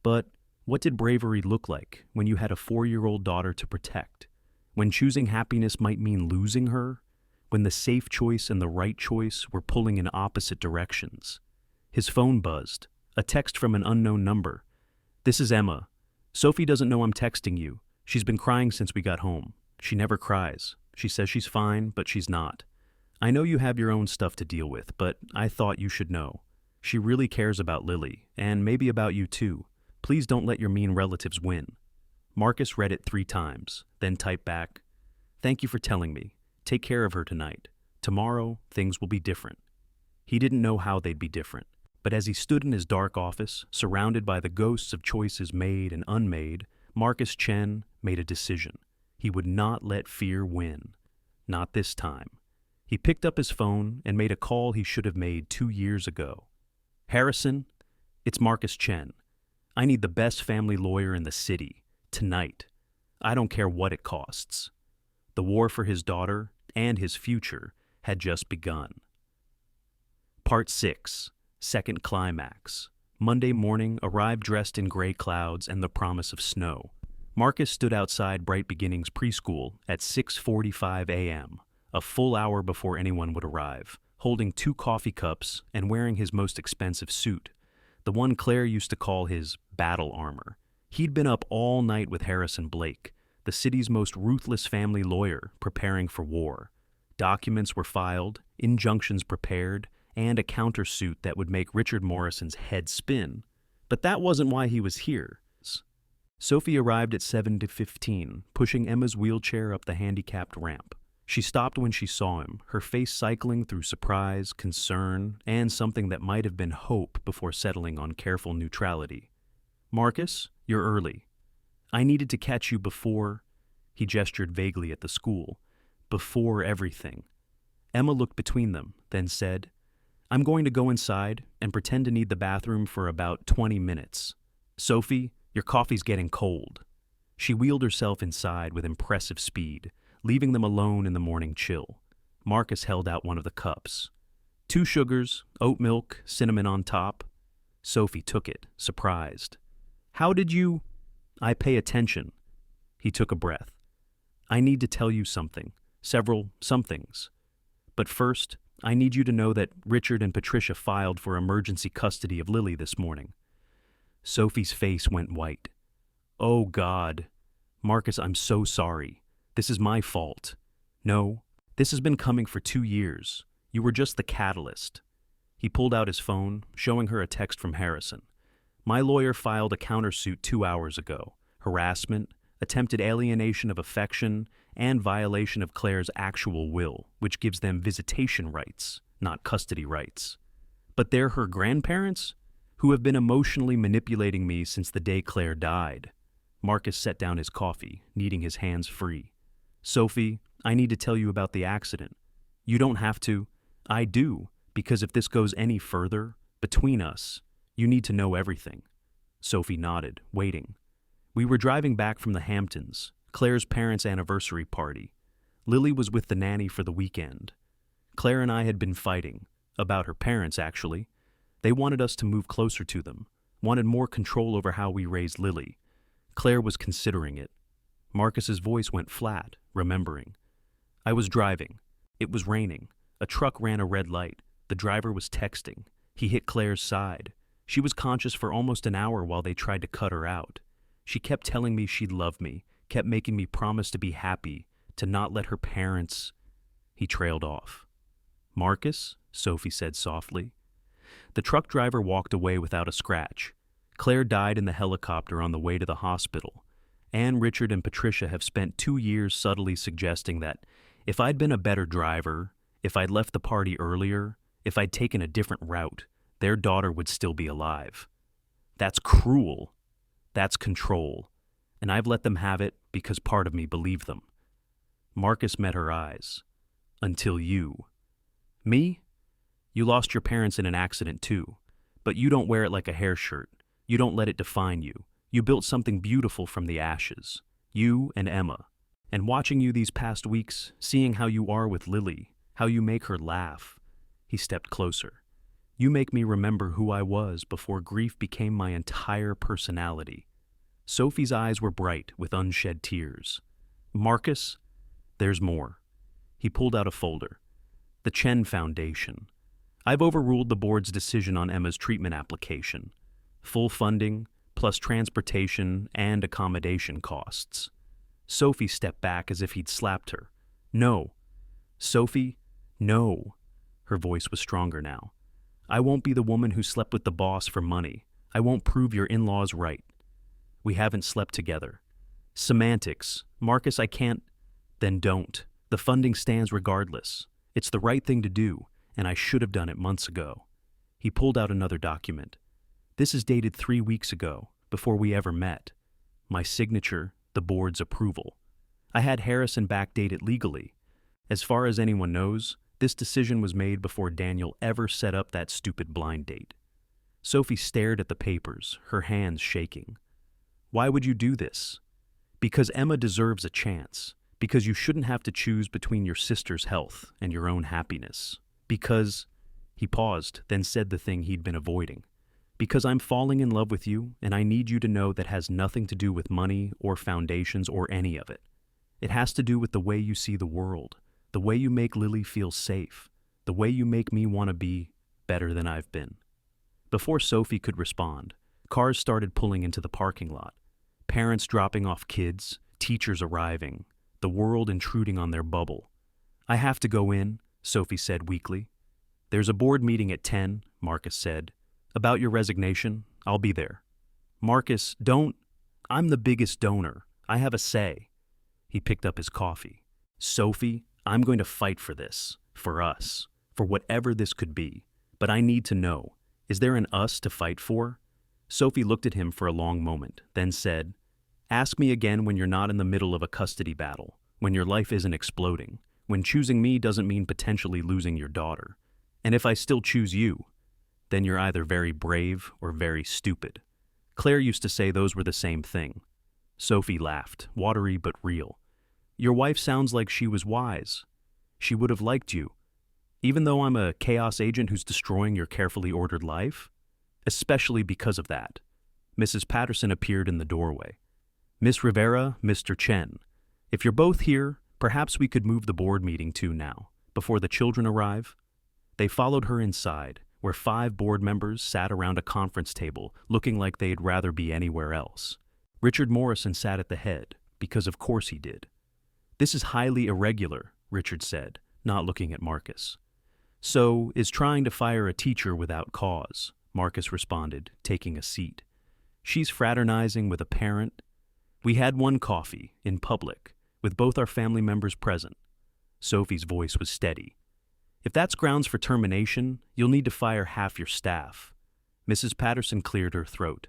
But what did bravery look like when you had a 4-year-old daughter to protect? When choosing happiness might mean losing her? When the safe choice and the right choice were pulling in opposite directions? His phone buzzed. A text from an unknown number. "This is Emma. Sophie doesn't know I'm texting you. She's been crying since we got home. She never cries. She says she's fine, but she's not. I know you have your own stuff to deal with, but I thought you should know. She really cares about Lily, and maybe about you too. Please don't let your mean relatives win." Marcus read it 3 times, then typed back, "Thank you for telling me. Take care of her tonight. Tomorrow, things will be different." He didn't know how they'd be different, but as he stood in his dark office, surrounded by the ghosts of choices made and unmade, Marcus Chen made a decision. He would not let fear win. Not this time. He picked up his phone and made a call he should have made 2 years ago. "Harrison, it's Marcus Chen. I need the best family lawyer in the city, tonight. I don't care what it costs." The war for his daughter and his future had just begun. Part 6, second climax. Monday morning arrived dressed in gray clouds and the promise of snow. Marcus stood outside Bright Beginnings preschool at 6:45 a.m., a full hour before anyone would arrive, holding 2 coffee cups and wearing his most expensive suit, the one Claire used to call his battle armor. He'd been up all night with Harrison Blake, the city's most ruthless family lawyer, preparing for war. Documents were filed, injunctions prepared, and a countersuit that would make Richard Morrison's head spin. But that wasn't why he was here. Sophie arrived at 7:15, pushing Emma's wheelchair up the handicapped ramp. She stopped when she saw him, her face cycling through surprise, concern, and something that might have been hope before settling on careful neutrality. "Marcus, you're early. I needed to catch you before," he gestured vaguely at the school, "before everything." Emma looked between them, then said, "I'm going to go inside and pretend to need the bathroom for about 20 minutes. Sophie, your coffee's getting cold." She wheeled herself inside with impressive speed, leaving them alone in the morning chill. Marcus held out one of the cups. 2 sugars, oat milk, cinnamon on top. Sophie took it, surprised. How did you? I pay attention. He took a breath. I need to tell you something, several somethings. But first, I need you to know that Richard and Patricia filed for emergency custody of Lily this morning. Sophie's face went white. Oh, God. Marcus, I'm so sorry. This is my fault. No, this has been coming for 2 years. You were just the catalyst. He pulled out his phone, showing her a text from Harrison. My lawyer filed a countersuit 2 hours ago. Harassment, attempted alienation of affection, and violation of Claire's actual will, which gives them visitation rights, not custody rights. But they're her grandparents, who have been emotionally manipulating me since the day Claire died. Marcus set down his coffee, needing his hands free. Sophie, I need to tell you about the accident. You don't have to. I do, because if this goes any further, between us, you need to know everything. Sophie nodded, waiting. We were driving back from the Hamptons, Claire's parents' anniversary party. Lily was with the nanny for the weekend. Claire and I had been fighting, about her parents actually. They wanted us to move closer to them, wanted more control over how we raised Lily. Claire was considering it. Marcus's voice went flat, remembering. I was driving. It was raining. A truck ran a red light. The driver was texting. He hit Claire's side. She was conscious for almost an hour while they tried to cut her out. She kept telling me she'd love me, kept making me promise to be happy, to not let her parents... He trailed off. Marcus? Sophie said softly. The truck driver walked away without a scratch. Claire died in the helicopter on the way to the hospital. Anne, Richard, and Patricia have spent 2 years subtly suggesting that if I'd been a better driver, if I'd left the party earlier, if I'd taken a different route, their daughter would still be alive. That's cruel. That's control. And I've let them have it because part of me believed them. Marcus met her eyes. Until you. Me? You lost your parents in an accident too, but you don't wear it like a hair shirt. You don't let it define you. You built something beautiful from the ashes. You and Emma. And watching you these past weeks, seeing how you are with Lily, how you make her laugh. He stepped closer. You make me remember who I was before grief became my entire personality. Sophie's eyes were bright with unshed tears. Marcus, there's more. He pulled out a folder. The Chen Foundation. I've overruled the board's decision on Emma's treatment application. Full funding, plus transportation and accommodation costs. Sophie stepped back as if he'd slapped her. No. Sophie, no. Her voice was stronger now. I won't be the woman who slept with the boss for money. I won't prove your in-laws right. We haven't slept together. Semantics. Marcus, I can't. Then don't. The funding stands regardless. It's the right thing to do, and I should have done it months ago. He pulled out another document. This is dated 3 weeks ago, before we ever met. My signature, the board's approval. I had Harrison backdate it legally. As far as anyone knows, this decision was made before Daniel ever set up that stupid blind date. Sophie stared at the papers, her hands shaking. Why would you do this? Because Emma deserves a chance. Because you shouldn't have to choose between your sister's health and your own happiness. Because... He paused, then said the thing he'd been avoiding. Because I'm falling in love with you, and I need you to know that has nothing to do with money or foundations or any of it. It has to do with the way you see the world, the way you make Lily feel safe, the way you make me want to be better than I've been. Before Sophie could respond, cars started pulling into the parking lot. Parents dropping off kids, teachers arriving, the world intruding on their bubble. I have to go in, Sophie said weakly. There's a board meeting at 10, Marcus said. About your resignation, I'll be there. Marcus, don't. I'm the biggest donor. I have a say. He picked up his coffee. Sophie, I'm going to fight for this, for us, for whatever this could be. But I need to know, is there an us to fight for? Sophie looked at him for a long moment, then said, Ask me again when you're not in the middle of a custody battle, when your life isn't exploding, when choosing me doesn't mean potentially losing your daughter. And if I still choose you, then you're either very brave or very stupid. Claire used to say those were the same thing. Sophie laughed, watery but real. Your wife sounds like she was wise. She would have liked you. Even though I'm a chaos agent who's destroying your carefully ordered life? Especially because of that. Mrs. Patterson appeared in the doorway. Miss Rivera, Mr. Chen. If you're both here, perhaps we could move the board meeting to now, before the children arrive. They followed her inside, where 5 board members sat around a conference table, looking like they'd rather be anywhere else. Richard Morrison sat at the head, because of course he did. This is highly irregular, Richard said, not looking at Marcus. So, is trying to fire a teacher without cause, Marcus responded, taking a seat. She's fraternizing with a parent. We had one coffee, in public, with both our family members present. Sophie's voice was steady. If that's grounds for termination, you'll need to fire half your staff. Mrs. Patterson cleared her throat.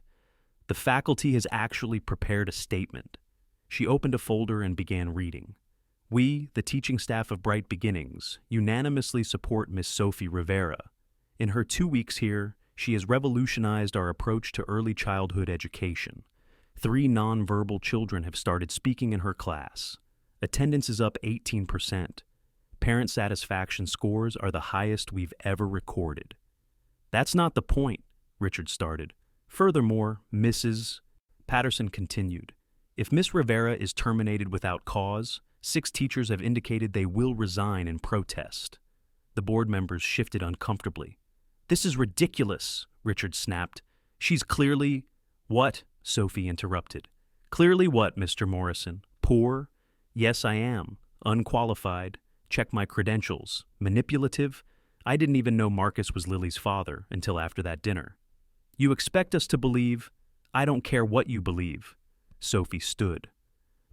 The faculty has actually prepared a statement. She opened a folder and began reading. We, the teaching staff of Bright Beginnings, unanimously support Miss Sophie Rivera. In her 2 weeks here, she has revolutionized our approach to early childhood education. 3 nonverbal children have started speaking in her class. Attendance is up 18%. Parent satisfaction scores are the highest we've ever recorded. That's not the point, Richard started. Furthermore, Mrs. Patterson continued. If Miss Rivera is terminated without cause, 6 teachers have indicated they will resign in protest. The board members shifted uncomfortably. This is ridiculous, Richard snapped. She's clearly... What? Sophie interrupted. Clearly what, Mr. Morrison? Poor? Yes, I am. Unqualified. Check my credentials. Manipulative? I didn't even know Marcus was Lily's father until after that dinner. You expect us to believe? I don't care what you believe. Sophie stood.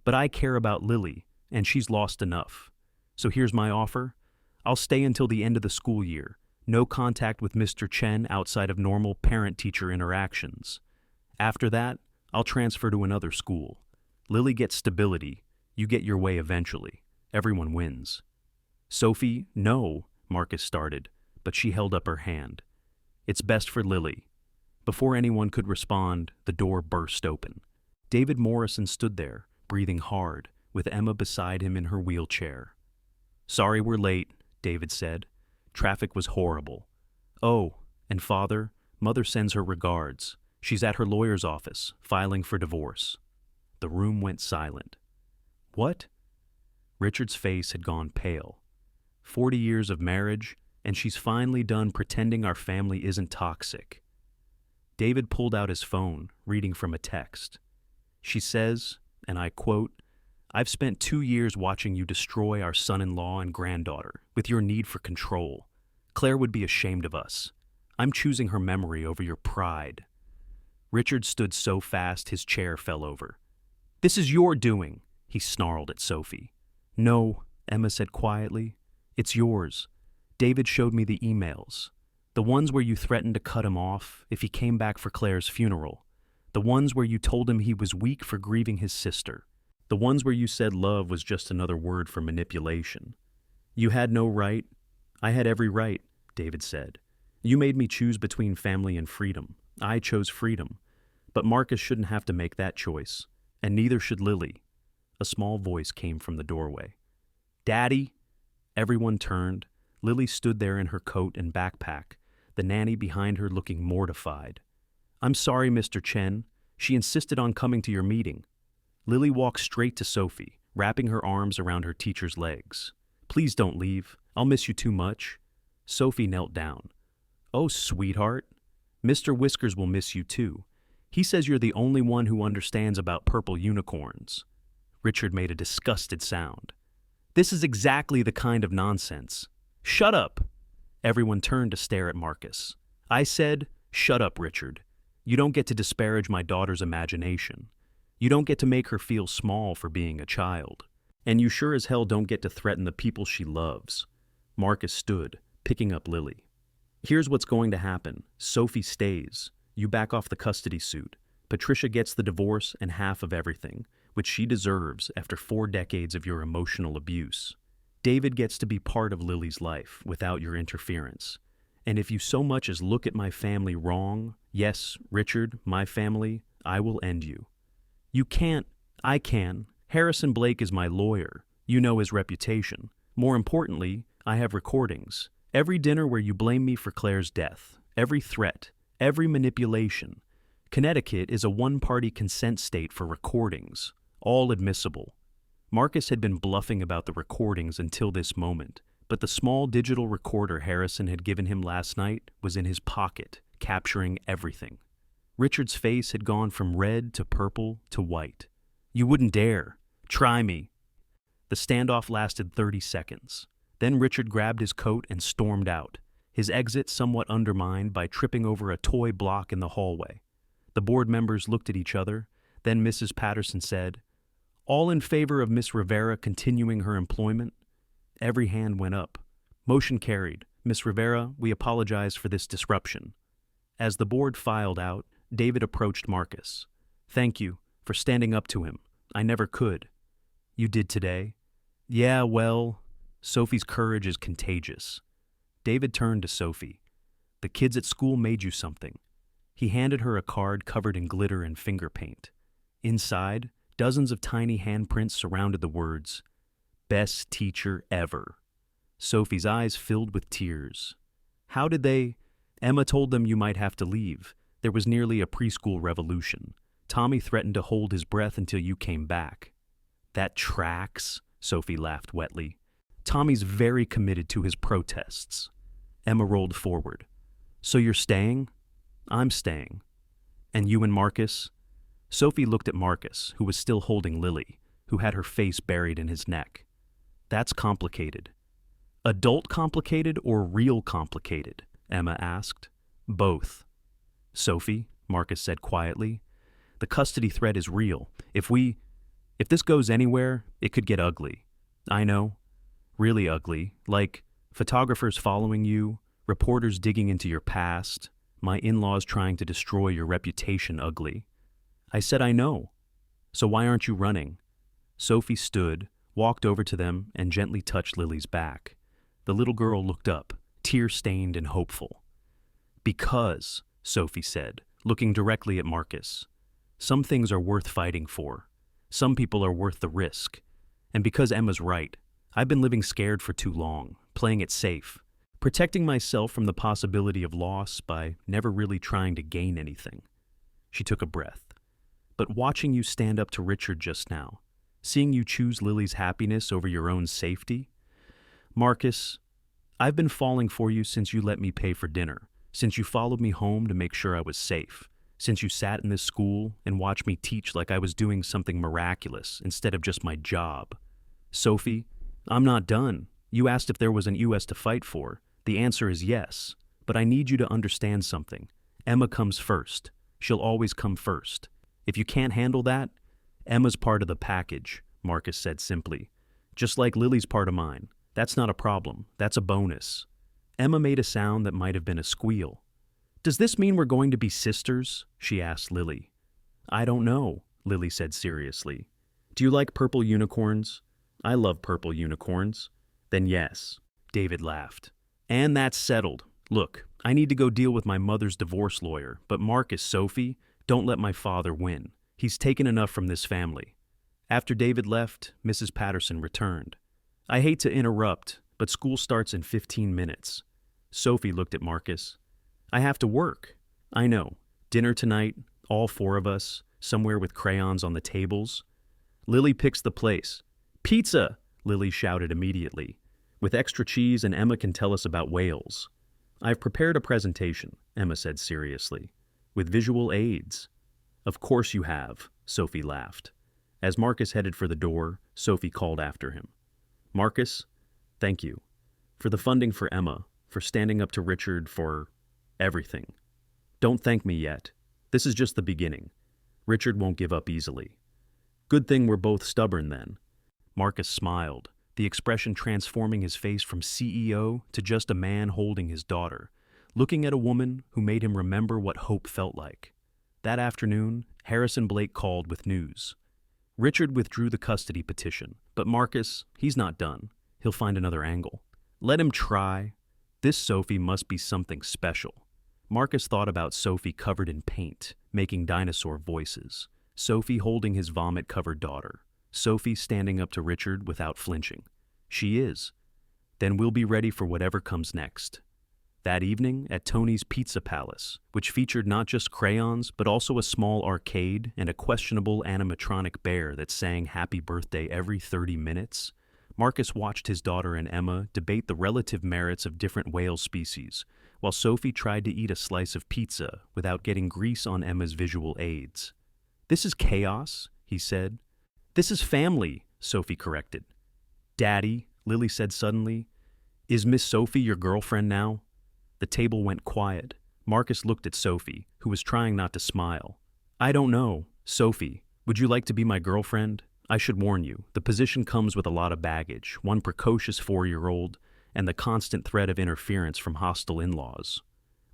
But I care about Lily, and she's lost enough. So here's my offer. I'll stay until the end of the school year. No contact with Mr. Chen outside of normal parent-teacher interactions. After that, I'll transfer to another school. Lily gets stability. You get your way eventually. Everyone wins. Sophie, no, Marcus started, but she held up her hand. It's best for Lily. Before anyone could respond, the door burst open. David Morrison stood there, breathing hard, with Emma beside him in her wheelchair. Sorry we're late, David said. Traffic was horrible. Oh, and Father, Mother sends her regards. She's at her lawyer's office, filing for divorce. The room went silent. What? Richard's face had gone pale. 40 years of marriage, and she's finally done pretending our family isn't toxic. David pulled out his phone, reading from a text. She says, and I quote, I've spent 2 years watching you destroy our son-in-law and granddaughter with your need for control. Claire would be ashamed of us. I'm choosing her memory over your pride. Richard stood so fast his chair fell over. This is your doing, he snarled at Sophie. No, Emma said quietly. It's yours. David showed me the emails. The ones where you threatened to cut him off if he came back for Claire's funeral. The ones where you told him he was weak for grieving his sister. The ones where you said love was just another word for manipulation. You had no right. I had every right, David said. You made me choose between family and freedom. I chose freedom. But Marcus shouldn't have to make that choice, and neither should Lily. A small voice came from the doorway. Daddy? Everyone turned. Lily stood there in her coat and backpack, the nanny behind her looking mortified. I'm sorry, Mr. Chen. She insisted on coming to your meeting. Lily walked straight to Sophie, wrapping her arms around her teacher's legs. Please don't leave. I'll miss you too much. Sophie knelt down. Oh, sweetheart. Mr. Whiskers will miss you too. He says you're the only one who understands about purple unicorns. Richard made a disgusted sound. This is exactly the kind of nonsense. Shut up! Everyone turned to stare at Marcus. I said, shut up, Richard. You don't get to disparage my daughter's imagination. You don't get to make her feel small for being a child. And you sure as hell don't get to threaten the people she loves. Marcus stood, picking up Lily. Here's what's going to happen. Sophie stays. You back off the custody suit. Patricia gets the divorce and half of everything, which she deserves after 4 decades of your emotional abuse. David gets to be part of Lily's life without your interference. And if you so much as look at my family wrong, yes, Richard, my family, I will end you. You can't. I can. Harrison Blake is my lawyer. You know his reputation. More importantly, I have recordings. Every dinner where you blame me for Claire's death, every threat, every manipulation. Connecticut is a one-party consent state for recordings, all admissible. Marcus had been bluffing about the recordings until this moment, but the small digital recorder Harrison had given him last night was in his pocket, capturing everything. Richard's face had gone from red to purple to white. You wouldn't dare. Try me. The standoff lasted 30 seconds. Then Richard grabbed his coat and stormed out, his exit somewhat undermined by tripping over a toy block in the hallway. The board members looked at each other. Then Mrs. Patterson said, "All in favor of Miss Rivera continuing her employment?" Every hand went up. Motion carried. Miss Rivera, we apologize for this disruption. As the board filed out, David approached Marcus. Thank you for standing up to him. I never could. You did today? Yeah, well, Sophie's courage is contagious. David turned to Sophie. The kids at school made you something. He handed her a card covered in glitter and finger paint. Inside, dozens of tiny handprints surrounded the words, Best teacher ever. Sophie's eyes filled with tears. How did they? Emma told them you might have to leave. There was nearly a preschool revolution. Tommy threatened to hold his breath until you came back. That tracks, Sophie laughed wetly. Tommy's very committed to his protests. Emma rolled forward. So you're staying? I'm staying. And you and Marcus? Sophie looked at Marcus, who was still holding Lily, who had her face buried in his neck. That's complicated. Adult complicated or real complicated? Emma asked. Both. Sophie, Marcus said quietly, the custody threat is real. If this goes anywhere, it could get ugly. I know. Really ugly. Like photographers following you, reporters digging into your past, my in-laws trying to destroy your reputation ugly. I said I know. So why aren't you running? Sophie stood, walked over to them, and gently touched Lily's back. The little girl looked up, tear-stained and hopeful. Because, Sophie said, looking directly at Marcus, some things are worth fighting for. Some people are worth the risk. And because Emma's right, I've been living scared for too long, playing it safe, protecting myself from the possibility of loss by never really trying to gain anything. She took a breath. But watching you stand up to Richard just now, seeing you choose Lily's happiness over your own safety, Marcus, I've been falling for you since you let me pay for dinner, since you followed me home to make sure I was safe, since you sat in this school and watched me teach like I was doing something miraculous instead of just my job. Sophie, I'm not done. You asked if there was an U.S. to fight for. The answer is yes, but I need you to understand something. Emma comes first. She'll always come first. If you can't handle that, Emma's part of the package, Marcus said simply. Just like Lily's part of mine. That's not a problem. That's a bonus. Emma made a sound that might have been a squeal. Does this mean we're going to be sisters? She asked Lily. I don't know, Lily said seriously. Do you like purple unicorns? I love purple unicorns. Then yes, David laughed. And that's settled. Look, I need to go deal with my mother's divorce lawyer, but Marcus, Sophie, don't let my father win. He's taken enough from this family. After David left, Mrs. Patterson returned. I hate to interrupt, but school starts in 15 minutes. Sophie looked at Marcus. I have to work. I know. Dinner tonight, all four of us, somewhere with crayons on the tables. Lily picks the place. Pizza, Lily shouted immediately. With extra cheese, and Emma can tell us about whales. I've prepared a presentation, Emma said seriously, with visual aids. Of course you have, Sophie laughed. As Marcus headed for the door, Sophie called after him. Marcus, thank you. For the funding for Emma, for standing up to Richard, for everything. Don't thank me yet. This is just the beginning. Richard won't give up easily. Good thing we're both stubborn then. Marcus smiled, the expression transforming his face from CEO to just a man holding his daughter, looking at a woman who made him remember what hope felt like. That afternoon, Harrison Blake called with news. Richard withdrew the custody petition, but Marcus, he's not done. He'll find another angle. Let him try. This Sophie must be something special. Marcus thought about Sophie covered in paint, making dinosaur voices. Sophie holding his vomit-covered daughter. Sophie standing up to Richard without flinching. She is. Then we'll be ready for whatever comes next. That evening, at Tony's Pizza Palace, which featured not just crayons, but also a small arcade and a questionable animatronic bear that sang happy birthday every 30 minutes, Marcus watched his daughter and Emma debate the relative merits of different whale species, while Sophie tried to eat a slice of pizza without getting grease on Emma's visual aids. "This is chaos," he said. "This is family," Sophie corrected. "Daddy," Lily said suddenly, "is Miss Sophie your girlfriend now?" The table went quiet. Marcus looked at Sophie, who was trying not to smile. "I don't know. Sophie, would you like to be my girlfriend? I should warn you, the position comes with a lot of baggage, one precocious 4-year-old, and the constant threat of interference from hostile in-laws."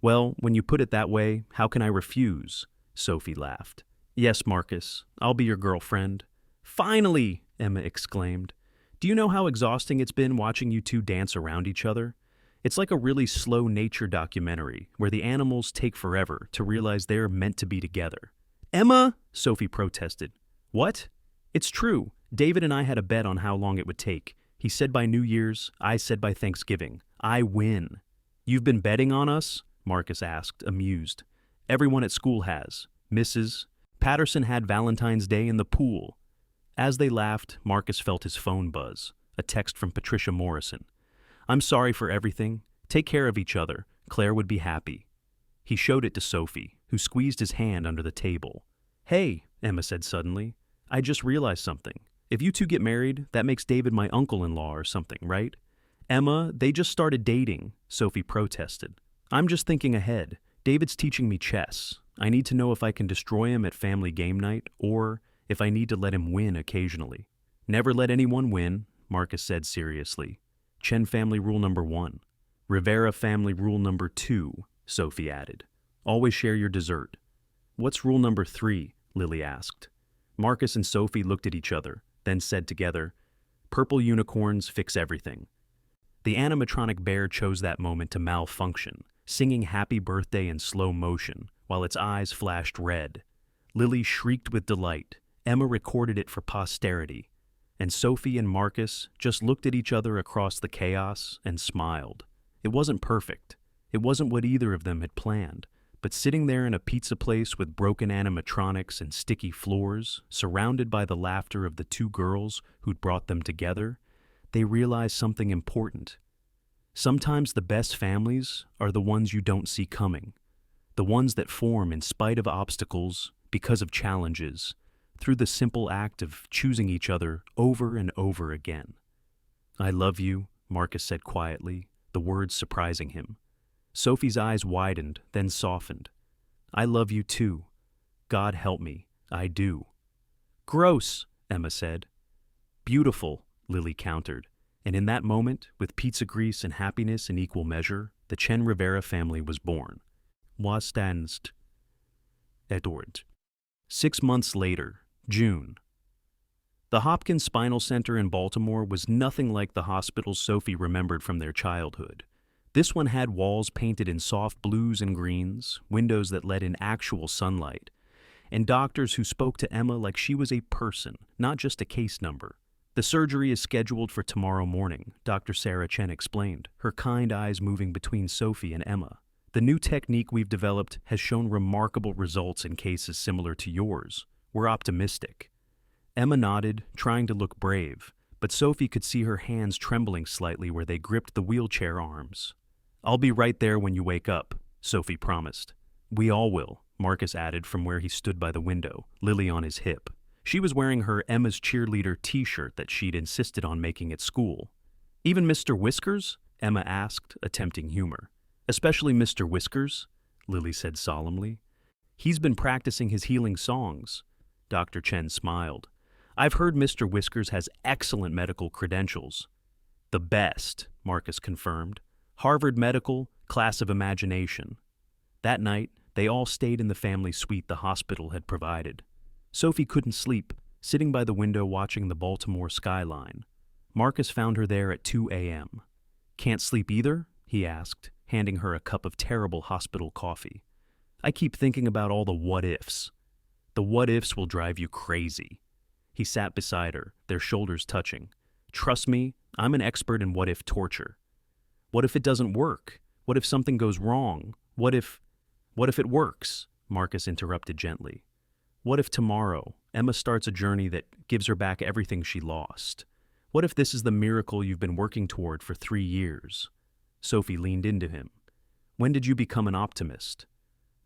"Well, when you put it that way, how can I refuse?" Sophie laughed. "Yes, Marcus, I'll be your girlfriend." "Finally!" Emma exclaimed. "Do you know how exhausting it's been watching you two dance around each other? It's like a really slow nature documentary where the animals take forever to realize they're meant to be together." "Emma!" Sophie protested. "What?" "It's true. David and I had a bet on how long it would take. He said by New Year's, I said by Thanksgiving. I win." "You've been betting on us?" Marcus asked, amused. "Everyone at school has. Mrs. Patterson had Valentine's Day in the pool." As they laughed, Marcus felt his phone buzz, a text from Patricia Morrison. "I'm sorry for everything. Take care of each other. Claire would be happy." He showed it to Sophie, who squeezed his hand under the table. "Hey," Emma said suddenly, "I just realized something. If you two get married, that makes David my uncle-in-law or something, right?" "Emma, they just started dating," Sophie protested. "I'm just thinking ahead. David's teaching me chess. I need to know if I can destroy him at family game night, or if I need to let him win occasionally." "Never let anyone win," Marcus said seriously. "Chen family rule number 1. Rivera family rule number 2, Sophie added. "Always share your dessert." "What's rule number 3? Lily asked. Marcus and Sophie looked at each other, then said together, "Purple unicorns fix everything." The animatronic bear chose that moment to malfunction, singing happy birthday in slow motion, while its eyes flashed red. Lily shrieked with delight. Emma recorded it for posterity, and Sophie and Marcus just looked at each other across the chaos and smiled. It wasn't perfect. It wasn't what either of them had planned, but sitting there in a pizza place with broken animatronics and sticky floors, surrounded by the laughter of the two girls who'd brought them together, they realized something important. Sometimes the best families are the ones you don't see coming, the ones that form in spite of obstacles, because of challenges, through the simple act of choosing each other over and over again. "I love you," Marcus said quietly, the words surprising him. Sophie's eyes widened, then softened. "I love you too. God help me, I do." "Gross," Emma said. "Beautiful," Lily countered, and in that moment, with pizza grease and happiness in equal measure, the Chen Rivera family was born. Was danced. Edward. 6 months later, June. The Hopkins Spinal Center in Baltimore was nothing like the hospitals Sophie remembered from their childhood. This one had walls painted in soft blues and greens, windows that let in actual sunlight, and doctors who spoke to Emma like she was a person, not just a case number. "The surgery is scheduled for tomorrow morning," Dr. Sarah Chen explained, her kind eyes moving between Sophie and Emma. "The new technique we've developed has shown remarkable results in cases similar to yours. We're optimistic." Emma nodded, trying to look brave, but Sophie could see her hands trembling slightly where they gripped the wheelchair arms. "I'll be right there when you wake up," Sophie promised. "We all will," Marcus added from where he stood by the window, Lily on his hip. She was wearing her Emma's Cheerleader t-shirt that she'd insisted on making at school. "Even Mr. Whiskers?" Emma asked, attempting humor. "Especially Mr. Whiskers," Lily said solemnly. "He's been practicing his healing songs." Dr. Chen smiled. "I've heard Mr. Whiskers has excellent medical credentials." "The best," Marcus confirmed. "Harvard Medical, class of imagination." That night, they all stayed in the family suite the hospital had provided. Sophie couldn't sleep, sitting by the window watching the Baltimore skyline. Marcus found her there at 2 a.m. "Can't sleep either?" he asked, handing her a cup of terrible hospital coffee. "I keep thinking about all the what-ifs." "The what-ifs will drive you crazy." He sat beside her, their shoulders touching. "Trust me, I'm an expert in what-if torture. What if it doesn't work? What if something goes wrong? What if it works? Marcus interrupted gently. What if tomorrow Emma starts a journey that gives her back everything she lost? What if this is the miracle you've been working toward for 3 years? Sophie leaned into him. When did you become an optimist?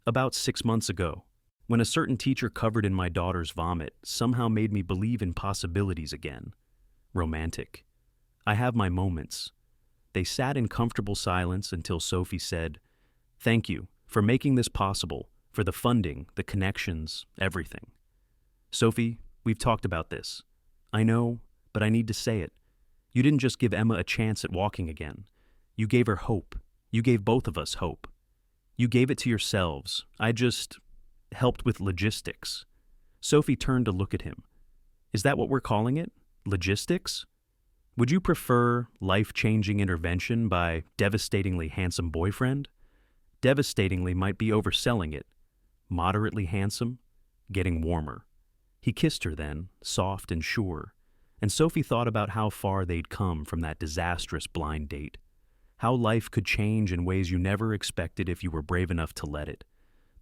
About 6 months ago, when a certain teacher covered in my daughter's vomit somehow made me believe in possibilities again. Romantic. I have my moments. They sat in comfortable silence until Sophie said, "Thank you for making this possible, for the funding, the connections, everything." Sophie, we've talked about this. I know, but I need to say it. You didn't just give Emma a chance at walking again. You gave her hope. You gave both of us hope. You gave it to yourselves. I just helped with logistics. Sophie turned to look at him. Is that what we're calling it? Logistics? Would you prefer life-changing intervention by devastatingly handsome boyfriend? Devastatingly might be overselling it. Moderately handsome? Getting warmer. He kissed her then, soft and sure, and Sophie thought about how far they'd come from that disastrous blind date. How life could change in ways you never expected if you were brave enough to let it.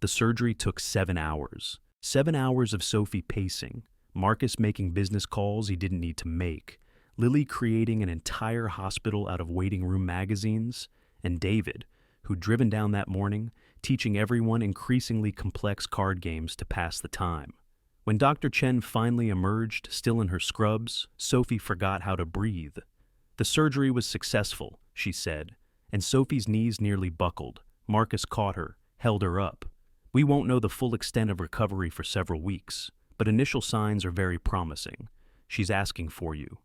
The surgery took 7 hours. 7 hours of Sophie pacing, Marcus making business calls he didn't need to make, Lily creating an entire hospital out of waiting room magazines, and David, who'd driven down that morning, teaching everyone increasingly complex card games to pass the time. When Dr. Chen finally emerged, still in her scrubs, Sophie forgot how to breathe. The surgery was successful, she said, and Sophie's knees nearly buckled. Marcus caught her, held her up. We won't know the full extent of recovery for several weeks, but initial signs are very promising. She's asking for you.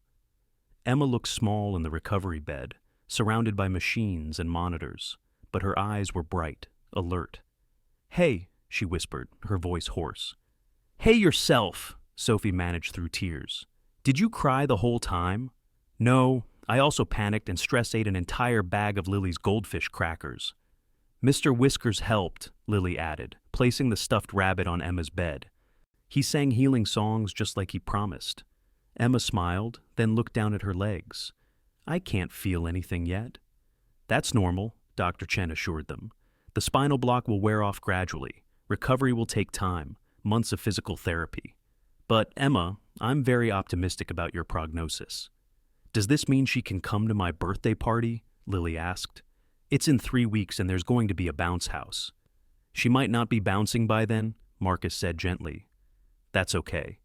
Emma looked small in the recovery bed, surrounded by machines and monitors, but her eyes were bright, alert. Hey, she whispered, her voice hoarse. Hey yourself, Sophie managed through tears. Did you cry the whole time? No, I also panicked and stress ate an entire bag of Lily's goldfish crackers. Mr. Whiskers helped, Lily added, placing the stuffed rabbit on Emma's bed. He sang healing songs just like he promised. Emma smiled, then looked down at her legs. I can't feel anything yet. That's normal, Dr. Chen assured them. The spinal block will wear off gradually. Recovery will take time, months of physical therapy. But, Emma, I'm very optimistic about your prognosis. Does this mean she can come to my birthday party? Lily asked. It's in 3 weeks and there's going to be a bounce house. She might not be bouncing by then, Marcus said gently. That's okay.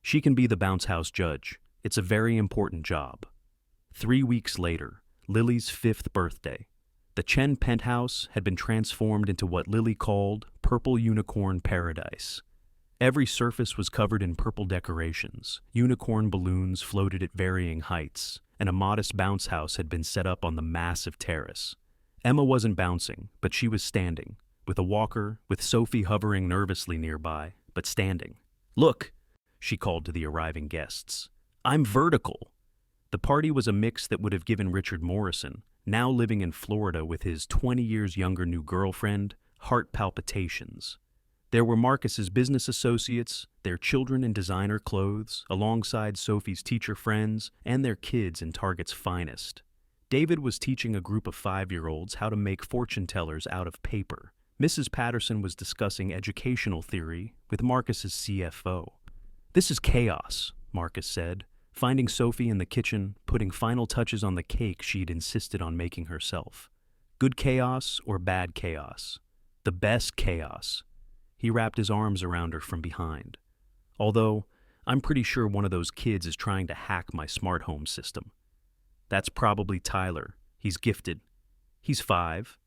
She can be the bounce house judge. It's a very important job. 3 weeks later, Lily's 5th birthday. The Chen penthouse had been transformed into what Lily called Purple Unicorn Paradise. Every surface was covered in purple decorations. Unicorn balloons floated at varying heights, and a modest bounce house had been set up on the massive terrace. Emma wasn't bouncing, but she was standing, with a walker, with Sophie hovering nervously nearby, but standing. Look, she called to the arriving guests. I'm vertical. The party was a mix that would have given Richard Morrison, now living in Florida with his 20 years younger new girlfriend, heart palpitations. There were Marcus's business associates, their children in designer clothes, alongside Sophie's teacher friends, and their kids in Target's finest. David was teaching a group of 5-year-olds how to make fortune tellers out of paper. Mrs. Patterson was discussing educational theory with Marcus's CFO. This is chaos, Marcus said, finding Sophie in the kitchen, putting final touches on the cake she'd insisted on making herself. Good chaos or bad chaos? The best chaos. He wrapped his arms around her from behind. Although, I'm pretty sure one of those kids is trying to hack my smart home system. That's probably Tyler. He's gifted. He's 5.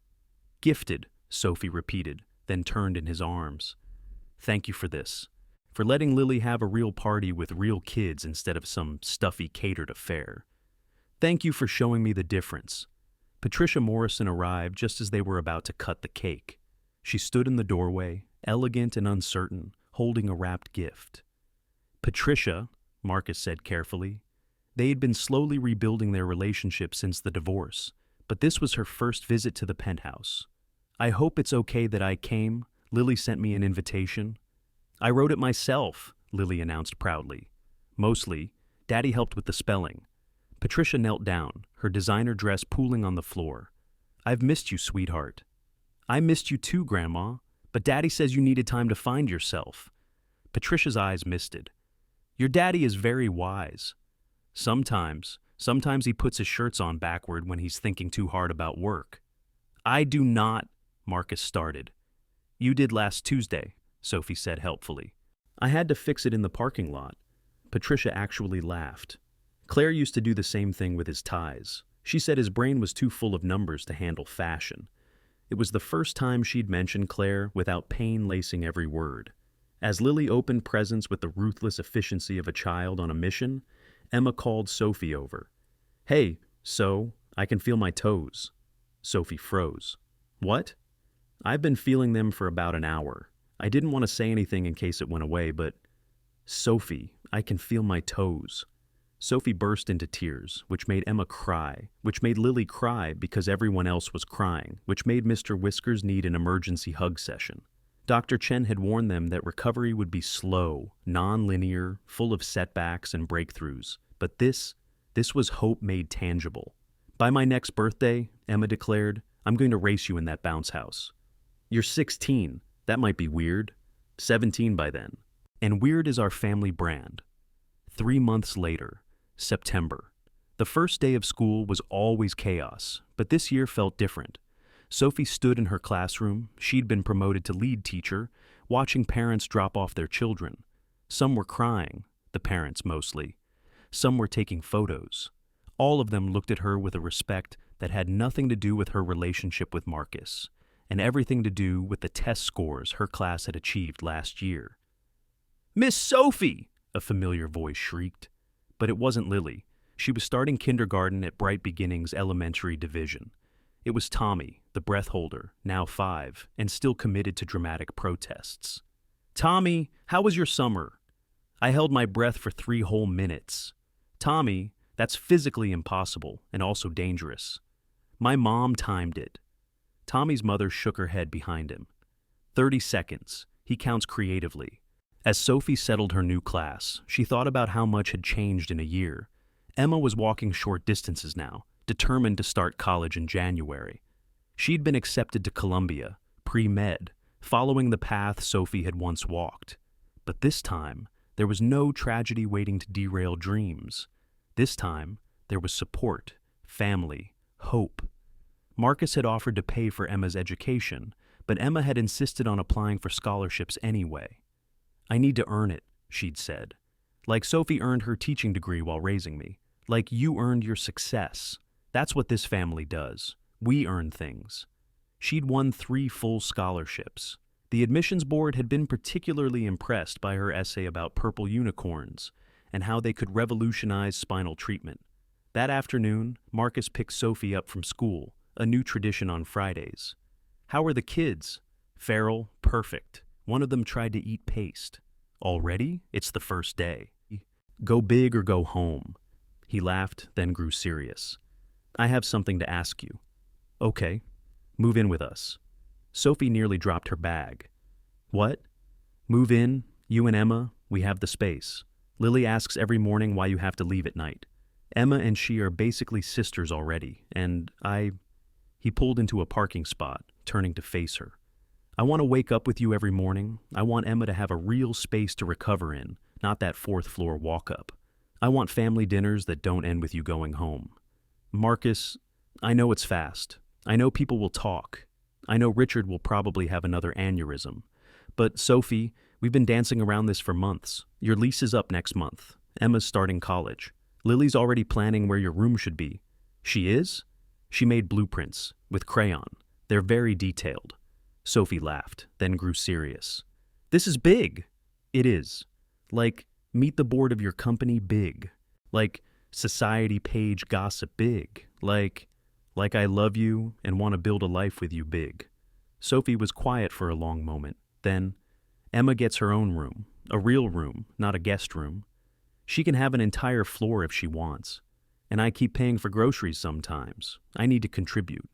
Gifted, Sophie repeated, then turned in his arms. Thank you for this. For letting Lily have a real party with real kids instead of some stuffy catered affair. Thank you for showing me the difference. Patricia Morrison arrived just as they were about to cut the cake. She stood in the doorway, elegant and uncertain, holding a wrapped gift. Patricia, Marcus said carefully. They had been slowly rebuilding their relationship since the divorce, but this was her first visit to the penthouse. I hope it's okay that I came. Lily sent me an invitation. I wrote it myself, Lily announced proudly. Mostly, Daddy helped with the spelling. Patricia knelt down, her designer dress pooling on the floor. "I've missed you, sweetheart." "I missed you too, Grandma, but Daddy says you needed time to find yourself." Patricia's eyes misted. "Your daddy is very wise. Sometimes he puts his shirts on backward when he's thinking too hard about work." "I do not," Marcus started. "You did last Tuesday," Sophie said helpfully. "I had to fix it in the parking lot." Patricia actually laughed. Claire used to do the same thing with his ties. She said his brain was too full of numbers to handle fashion. It was the first time she'd mentioned Claire without pain lacing every word. As Lily opened presents with the ruthless efficiency of a child on a mission, Emma called Sophie over. "Hey, so, I can feel my toes." Sophie froze. "What?" "I've been feeling them for about an hour. I didn't want to say anything in case it went away, but..." "Sophie, I can feel my toes." Sophie burst into tears, which made Emma cry, which made Lily cry because everyone else was crying, which made Mr. Whiskers need an emergency hug session. Dr. Chen had warned them that recovery would be slow, non-linear, full of setbacks and breakthroughs. But this was hope made tangible. "By my next birthday," Emma declared, "I'm going to race you in that bounce house." "You're 16. That might be weird." 17 by then. And weird is our family brand. 3 months later, September. The first day of school was always chaos, but this year felt different. Sophie stood in her classroom. She'd been promoted to lead teacher, watching parents drop off their children. Some were crying, the parents mostly. Some were taking photos. All of them looked at her with a respect that had nothing to do with her relationship with Marcus, and everything to do with the test scores her class had achieved last year. "Miss Sophie!" a familiar voice shrieked. But it wasn't Lily. She was starting kindergarten at Bright Beginnings Elementary Division. It was Tommy, the breath holder, now 5, and still committed to dramatic protests. "Tommy, how was your summer?" "I held my breath for 3 whole minutes." "Tommy, that's physically impossible and also dangerous." "My mom timed it." Tommy's mother shook her head behind him. 30 seconds. He counts creatively. As Sophie settled her new class, she thought about how much had changed in a year. Emma was walking short distances now, determined to start college in January. She'd been accepted to Columbia, pre-med, following the path Sophie had once walked. But this time, there was no tragedy waiting to derail dreams. This time, there was support, family, hope. Marcus had offered to pay for Emma's education, but Emma had insisted on applying for scholarships anyway. "I need to earn it," she'd said. "Like Sophie earned her teaching degree while raising me. Like you earned your success. That's what this family does. We earn things." She'd won 3 full scholarships. The admissions board had been particularly impressed by her essay about purple unicorns and how they could revolutionize spinal treatment. That afternoon, Marcus picked Sophie up from school, a new tradition on Fridays. "How are the kids?" "Feral, perfect. One of them tried to eat paste." "Already? It's the first day." "Go big or go home." He laughed, then grew serious. "I have something to ask you." "Okay. Move in with us." Sophie nearly dropped her bag. "What?" "Move in, you and Emma, we have the space. Lily asks every morning why you have to leave at night. Emma and she are basically sisters already, and He pulled into a parking spot, turning to face her. "I want to wake up with you every morning. I want Emma to have a real space to recover in, not that 4th floor walk-up. I want family dinners that don't end with you going home." "Marcus, I know it's fast. I know people will talk. I know Richard will probably have another aneurysm. But Sophie, we've been dancing around this for months. Your lease is up next month. Emma's starting college. Lily's already planning where your room should be." "She is?" "She made blueprints, with crayon. They're very detailed." Sophie laughed, then grew serious. "This is big." "It is. Like, meet the board of your company big. Like, society page gossip big. Like I love you and want to build a life with you big." Sophie was quiet for a long moment. Then, "Emma gets her own room. A real room, not a guest room. She can have an entire floor if she wants. And I keep paying for groceries sometimes. I need to contribute."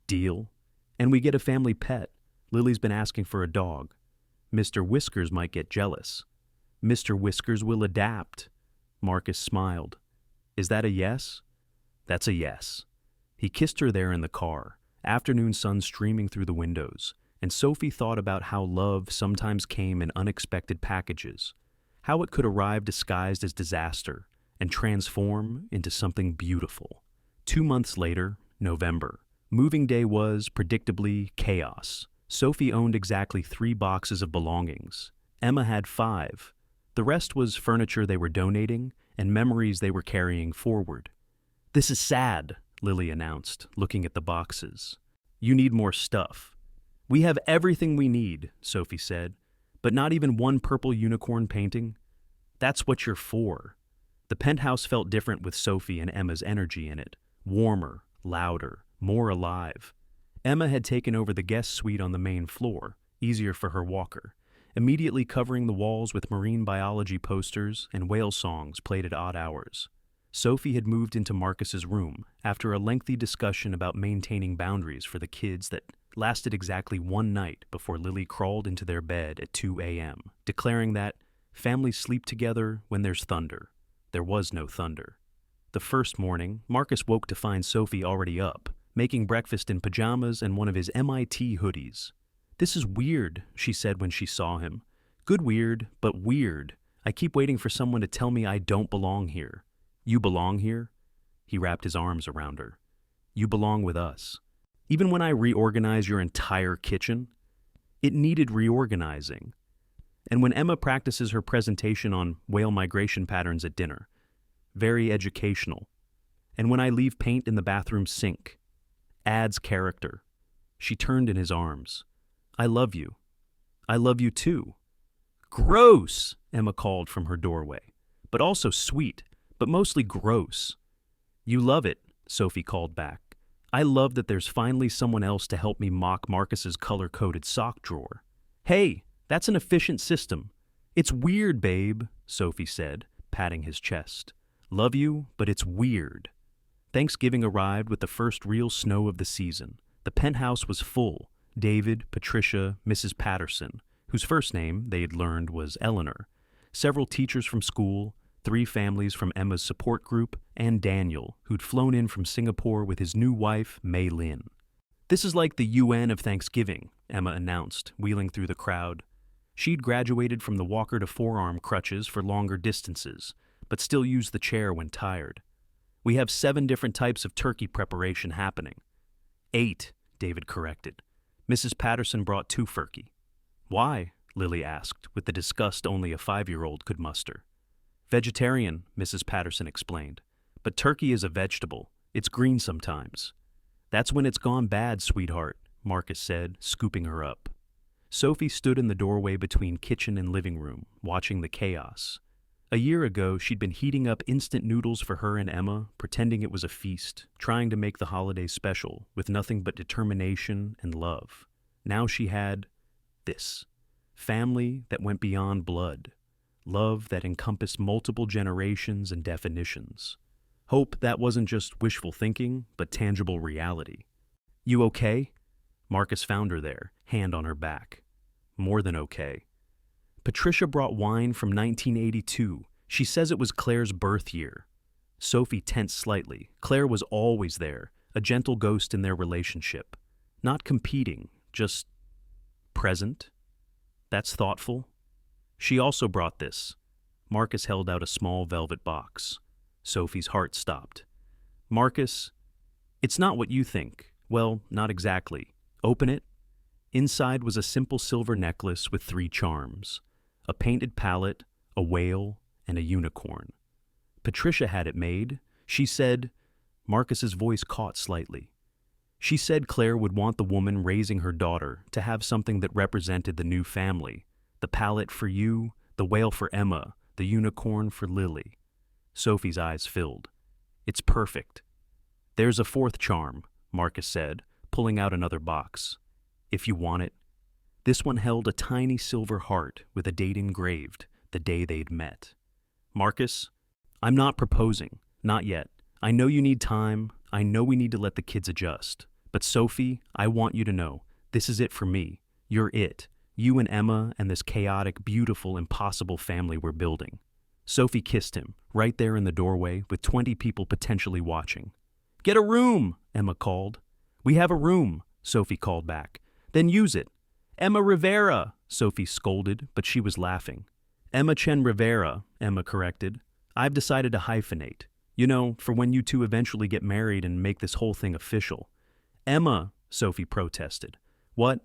"Deal. And we get a family pet. Lily's been asking for a dog. Mr. Whiskers might get jealous." "Mr. Whiskers will adapt." Marcus smiled. "Is that a yes?" That's a yes. He kissed her there in the car, afternoon sun streaming through the windows, and Sophie thought about how love sometimes came in unexpected packages, how it could arrive disguised as disaster and transform into something beautiful. 2 months later, November. Moving day was, predictably, chaos. Sophie owned exactly 3 boxes of belongings. Emma had 5. The rest was furniture they were donating and memories they were carrying forward. "This is sad," Lily announced, looking at the boxes. "You need more stuff." "We have everything we need," Sophie said, "but not even one purple unicorn painting. That's what you're for." The penthouse felt different with Sophie and Emma's energy in it. Warmer, louder, more alive. Emma had taken over the guest suite on the main floor, easier for her walker, immediately covering the walls with marine biology posters and whale songs played at odd hours. Sophie had moved into Marcus's room after a lengthy discussion about maintaining boundaries for the kids that lasted exactly one night before Lily crawled into their bed at 2 a.m., declaring that families sleep together when there's thunder. There was no thunder. The first morning, Marcus woke to find Sophie already up, making breakfast in pajamas and one of his MIT hoodies. "This is weird," she said when she saw him. "Good weird, but weird. I keep waiting for someone to tell me I don't belong here." "You belong here?" He wrapped his arms around her. "You belong with us. Even when I reorganize your entire kitchen, it needed reorganizing. And when Emma practices her presentation on whale migration patterns at dinner, very educational. And when I leave paint in the bathroom sink, adds character." She turned in his arms. "I love you. I love you too." "Gross," Emma called from her doorway, "but also sweet, but mostly gross." "You love it," Sophie called back. "I love that there's finally someone else to help me mock Marcus's color-coded sock drawer." "Hey, that's an efficient system." "It's weird, babe," Sophie said, patting his chest. "Love you, but it's weird." Thanksgiving arrived with the first real snow of the season. The penthouse was full. David, Patricia, Mrs. Patterson, whose first name, they had learned, was Eleanor, several teachers from school, 3 families from Emma's support group, and Daniel, who'd flown in from Singapore with his new wife, Mei Lin. "This is like the UN of Thanksgiving," Emma announced, wheeling through the crowd. She'd graduated from the walker to forearm crutches for longer distances, but still used the chair when tired. "We have 7 different types of turkey preparation happening." 8, David corrected. Mrs. Patterson brought 2 furkey. "Why?" Lily asked, with the disgust only a 5-year-old could muster. "Vegetarian," Mrs. Patterson explained. "But turkey is a vegetable. It's green sometimes." "That's when it's gone bad, sweetheart," Marcus said, scooping her up. Sophie stood in the doorway between kitchen and living room, watching the chaos. A year ago, she'd been heating up instant noodles for her and Emma, pretending it was a feast, trying to make the holiday special, with nothing but determination and love. Now she had this. Family that went beyond blood. Love that encompassed multiple generations and definitions. Hope that wasn't just wishful thinking, but tangible reality. "You okay?" Marcus found her there, hand on her back. More than okay. "Patricia brought wine from 1982. She says it was Claire's birth year." Sophie tensed slightly. Claire was always there, a gentle ghost in their relationship. Not competing, just present. That's thoughtful. "She also brought this." Marcus held out a small velvet box. Sophie's heart stopped. "Marcus, it's not what you think. Well, not exactly. Open it." Inside was a simple silver necklace with 3 charms. A painted palette, a whale, and a unicorn. Patricia had it made. She said, Marcus's voice caught slightly. She said Claire would want the woman raising her daughter to have something that represented the new family. The palette for you, the whale for Emma, the unicorn for Lily. Sophie's eyes filled. "It's perfect." "There's a 4th charm," Marcus said, pulling out another box. "If you want it." This one held a tiny silver heart with a date engraved, the day they'd met. "Marcus, I'm not proposing. Not yet. I know you need time. I know we need to let the kids adjust. But Sophie, I want you to know, this is it for me. You're it. You and Emma and this chaotic, beautiful, impossible family we're building." Sophie kissed him, right there in the doorway with 20 people potentially watching. Get a room, Emma called. We have a room, Sophie called back. Then use it. Emma Rivera, Sophie scolded, but she was laughing. Emma Chen Rivera, Emma corrected. I've decided to hyphenate. You know, for when you two eventually get married and make this whole thing official. Emma, Sophie protested. What?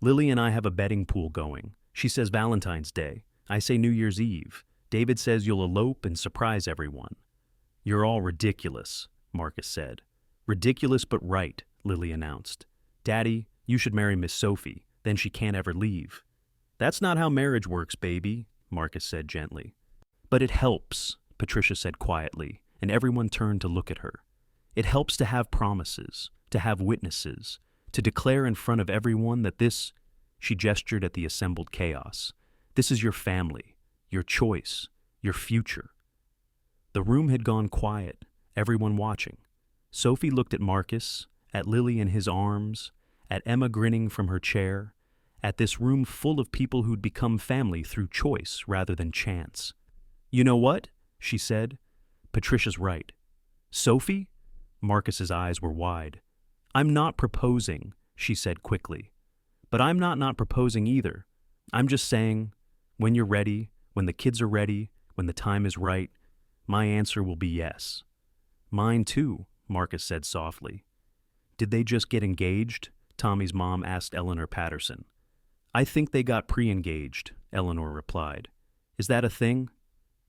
Lily and I have a betting pool going. She says Valentine's Day. I say New Year's Eve. David says you'll elope and surprise everyone. You're all ridiculous, Marcus said. Ridiculous but right, Lily announced. Daddy, you should marry Miss Sophie. Then she can't ever leave. That's not how marriage works, baby, Marcus said gently. But it helps, Patricia said quietly, and everyone turned to look at her. It helps to have promises, to have witnesses, to declare in front of everyone that this, she gestured at the assembled chaos, this is your family, your choice, your future. The room had gone quiet, everyone watching. Sophie looked at Marcus, at Lily in his arms, at Emma grinning from her chair, at this room full of people who'd become family through choice rather than chance. You know what? She said. Patricia's right. Sophie? Marcus's eyes were wide. I'm not proposing, she said quickly. But I'm not proposing either. I'm just saying, when you're ready, when the kids are ready, when the time is right, my answer will be yes. Mine too, Marcus said softly. Did they just get engaged? Tommy's mom asked Eleanor Patterson. I think they got pre-engaged, Eleanor replied. Is that a thing?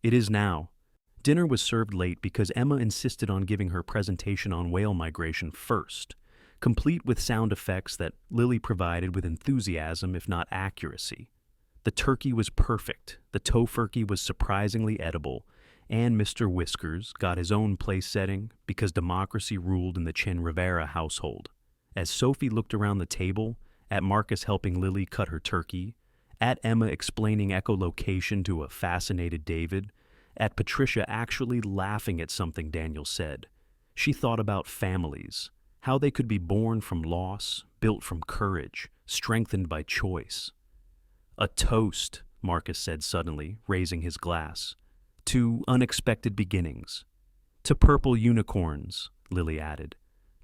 It is now. Dinner was served late because Emma insisted on giving her presentation on whale migration first, complete with sound effects that Lily provided with enthusiasm if not accuracy. The turkey was perfect, the tofurkey was surprisingly edible, and Mr. Whiskers got his own place setting because democracy ruled in the Chen Rivera household. As Sophie looked around the table, at Marcus helping Lily cut her turkey, at Emma explaining echolocation to a fascinated David, at Patricia actually laughing at something Daniel said, she thought about families, how they could be born from loss, built from courage, strengthened by choice. A toast, Marcus said suddenly, raising his glass. To unexpected beginnings. To purple unicorns, Lily added.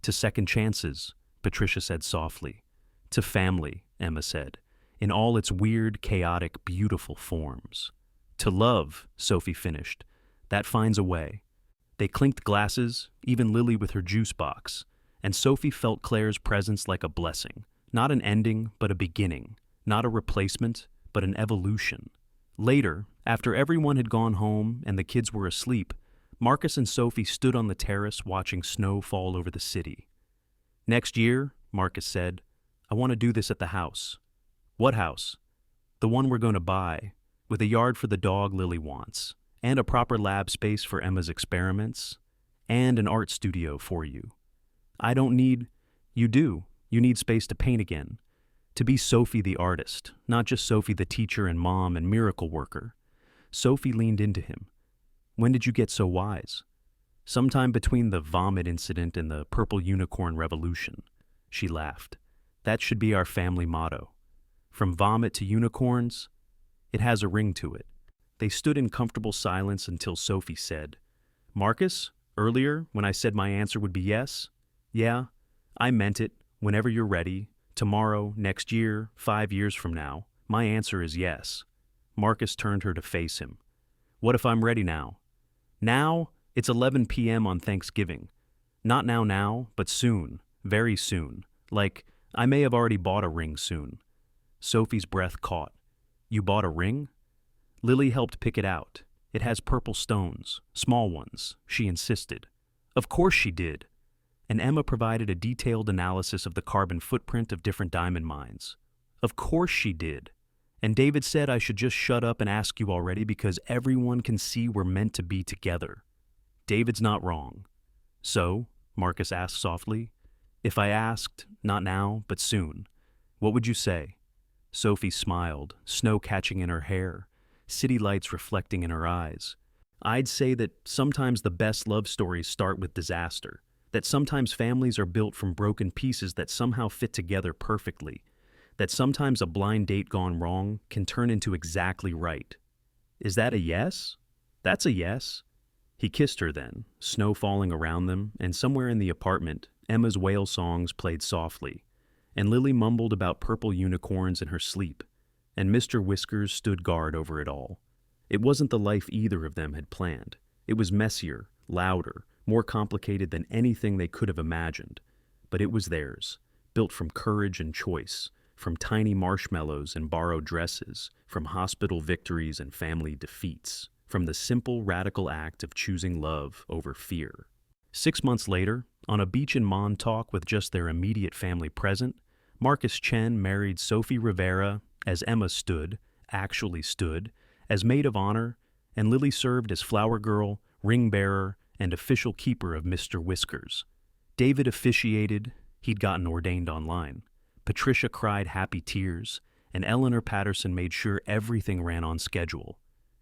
To second chances, Patricia said softly. To family, Emma said, in all its weird, chaotic, beautiful forms. To love, Sophie finished. That finds a way. They clinked glasses, even Lily with her juice box, and Sophie felt Claire's presence like a blessing, not an ending, but a beginning, not a replacement, but an evolution. Later, after everyone had gone home and the kids were asleep, Marcus and Sophie stood on the terrace watching snow fall over the city. Next year, Marcus said, I want to do this at the house. What house? The one we're going to buy, with a yard for the dog Lily wants, and a proper lab space for Emma's experiments, and an art studio for you. I don't need... You do. You need space to paint again. To be Sophie the artist, not just Sophie the teacher and mom and miracle worker. Sophie leaned into him. When did you get so wise? Sometime between the vomit incident and the purple unicorn revolution. She laughed. That should be our family motto. From vomit to unicorns, it has a ring to it. They stood in comfortable silence until Sophie said, Marcus, earlier when I said my answer would be yes, yeah, I meant it, whenever you're ready, tomorrow, next year, 5 years from now, my answer is yes. Marcus turned her to face him. What if I'm ready now? Now, it's 11 p.m. on Thanksgiving. Not now, but soon, very soon. Like, I may have already bought a ring soon. Sophie's breath caught. You bought a ring? Lily helped pick it out. It has purple stones, small ones, she insisted. Of course she did. And Emma provided a detailed analysis of the carbon footprint of different diamond mines. Of course she did. And David said I should just shut up and ask you already because everyone can see we're meant to be together. David's not wrong. So, Marcus asked softly, if I asked, not now, but soon, what would you say? Sophie smiled, snow catching in her hair, city lights reflecting in her eyes. I'd say that sometimes the best love stories start with disaster, that sometimes families are built from broken pieces that somehow fit together perfectly, that sometimes a blind date gone wrong can turn into exactly right. Is that a yes? That's a yes. He kissed her then, snow falling around them, and somewhere in the apartment, Emma's whale songs played softly, and Lily mumbled about purple unicorns in her sleep, and Mr. Whiskers stood guard over it all. It wasn't the life either of them had planned. It was messier, louder, more complicated than anything they could have imagined, but it was theirs, built from courage and choice, from tiny marshmallows and borrowed dresses, from hospital victories and family defeats, from the simple, radical act of choosing love over fear. 6 months later, on a beach in Montauk with just their immediate family present, Marcus Chen married Sophie Rivera as Emma actually stood, as maid of honor, and Lily served as flower girl, ring bearer, and official keeper of Mr. Whiskers. David officiated, he'd gotten ordained online. Patricia cried happy tears, and Eleanor Patterson made sure everything ran on schedule.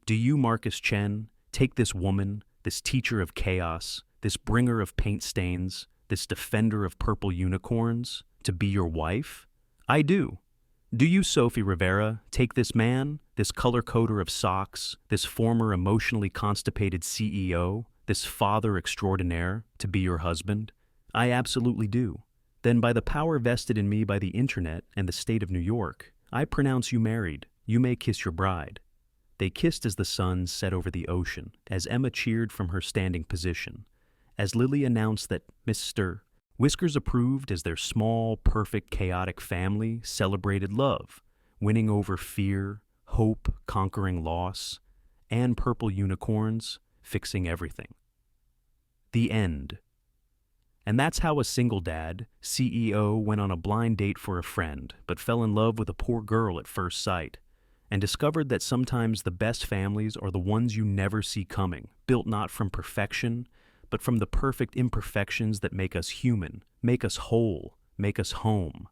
Do you, Marcus Chen, take this woman, this teacher of chaos, this bringer of paint stains, this defender of purple unicorns, to be your wife? I do. Do you, Sophie Rivera, take this man, this color-coder of socks, this former emotionally constipated CEO, this father extraordinaire, to be your husband? I absolutely do. Then by the power vested in me by the internet and the state of New York, I pronounce you married. You may kiss your bride. They kissed as the sun set over the ocean, as Emma cheered from her standing position, as Lily announced that Mr. Whiskers approved as their small, perfect, chaotic family celebrated love, winning over fear, hope, conquering loss, and purple unicorns, fixing everything. The end. And that's how a single dad, CEO, went on a blind date for a friend, but fell in love with a poor girl at first sight, and discovered that sometimes the best families are the ones you never see coming, built not from perfection, but from the perfect imperfections that make us human, make us whole, make us home.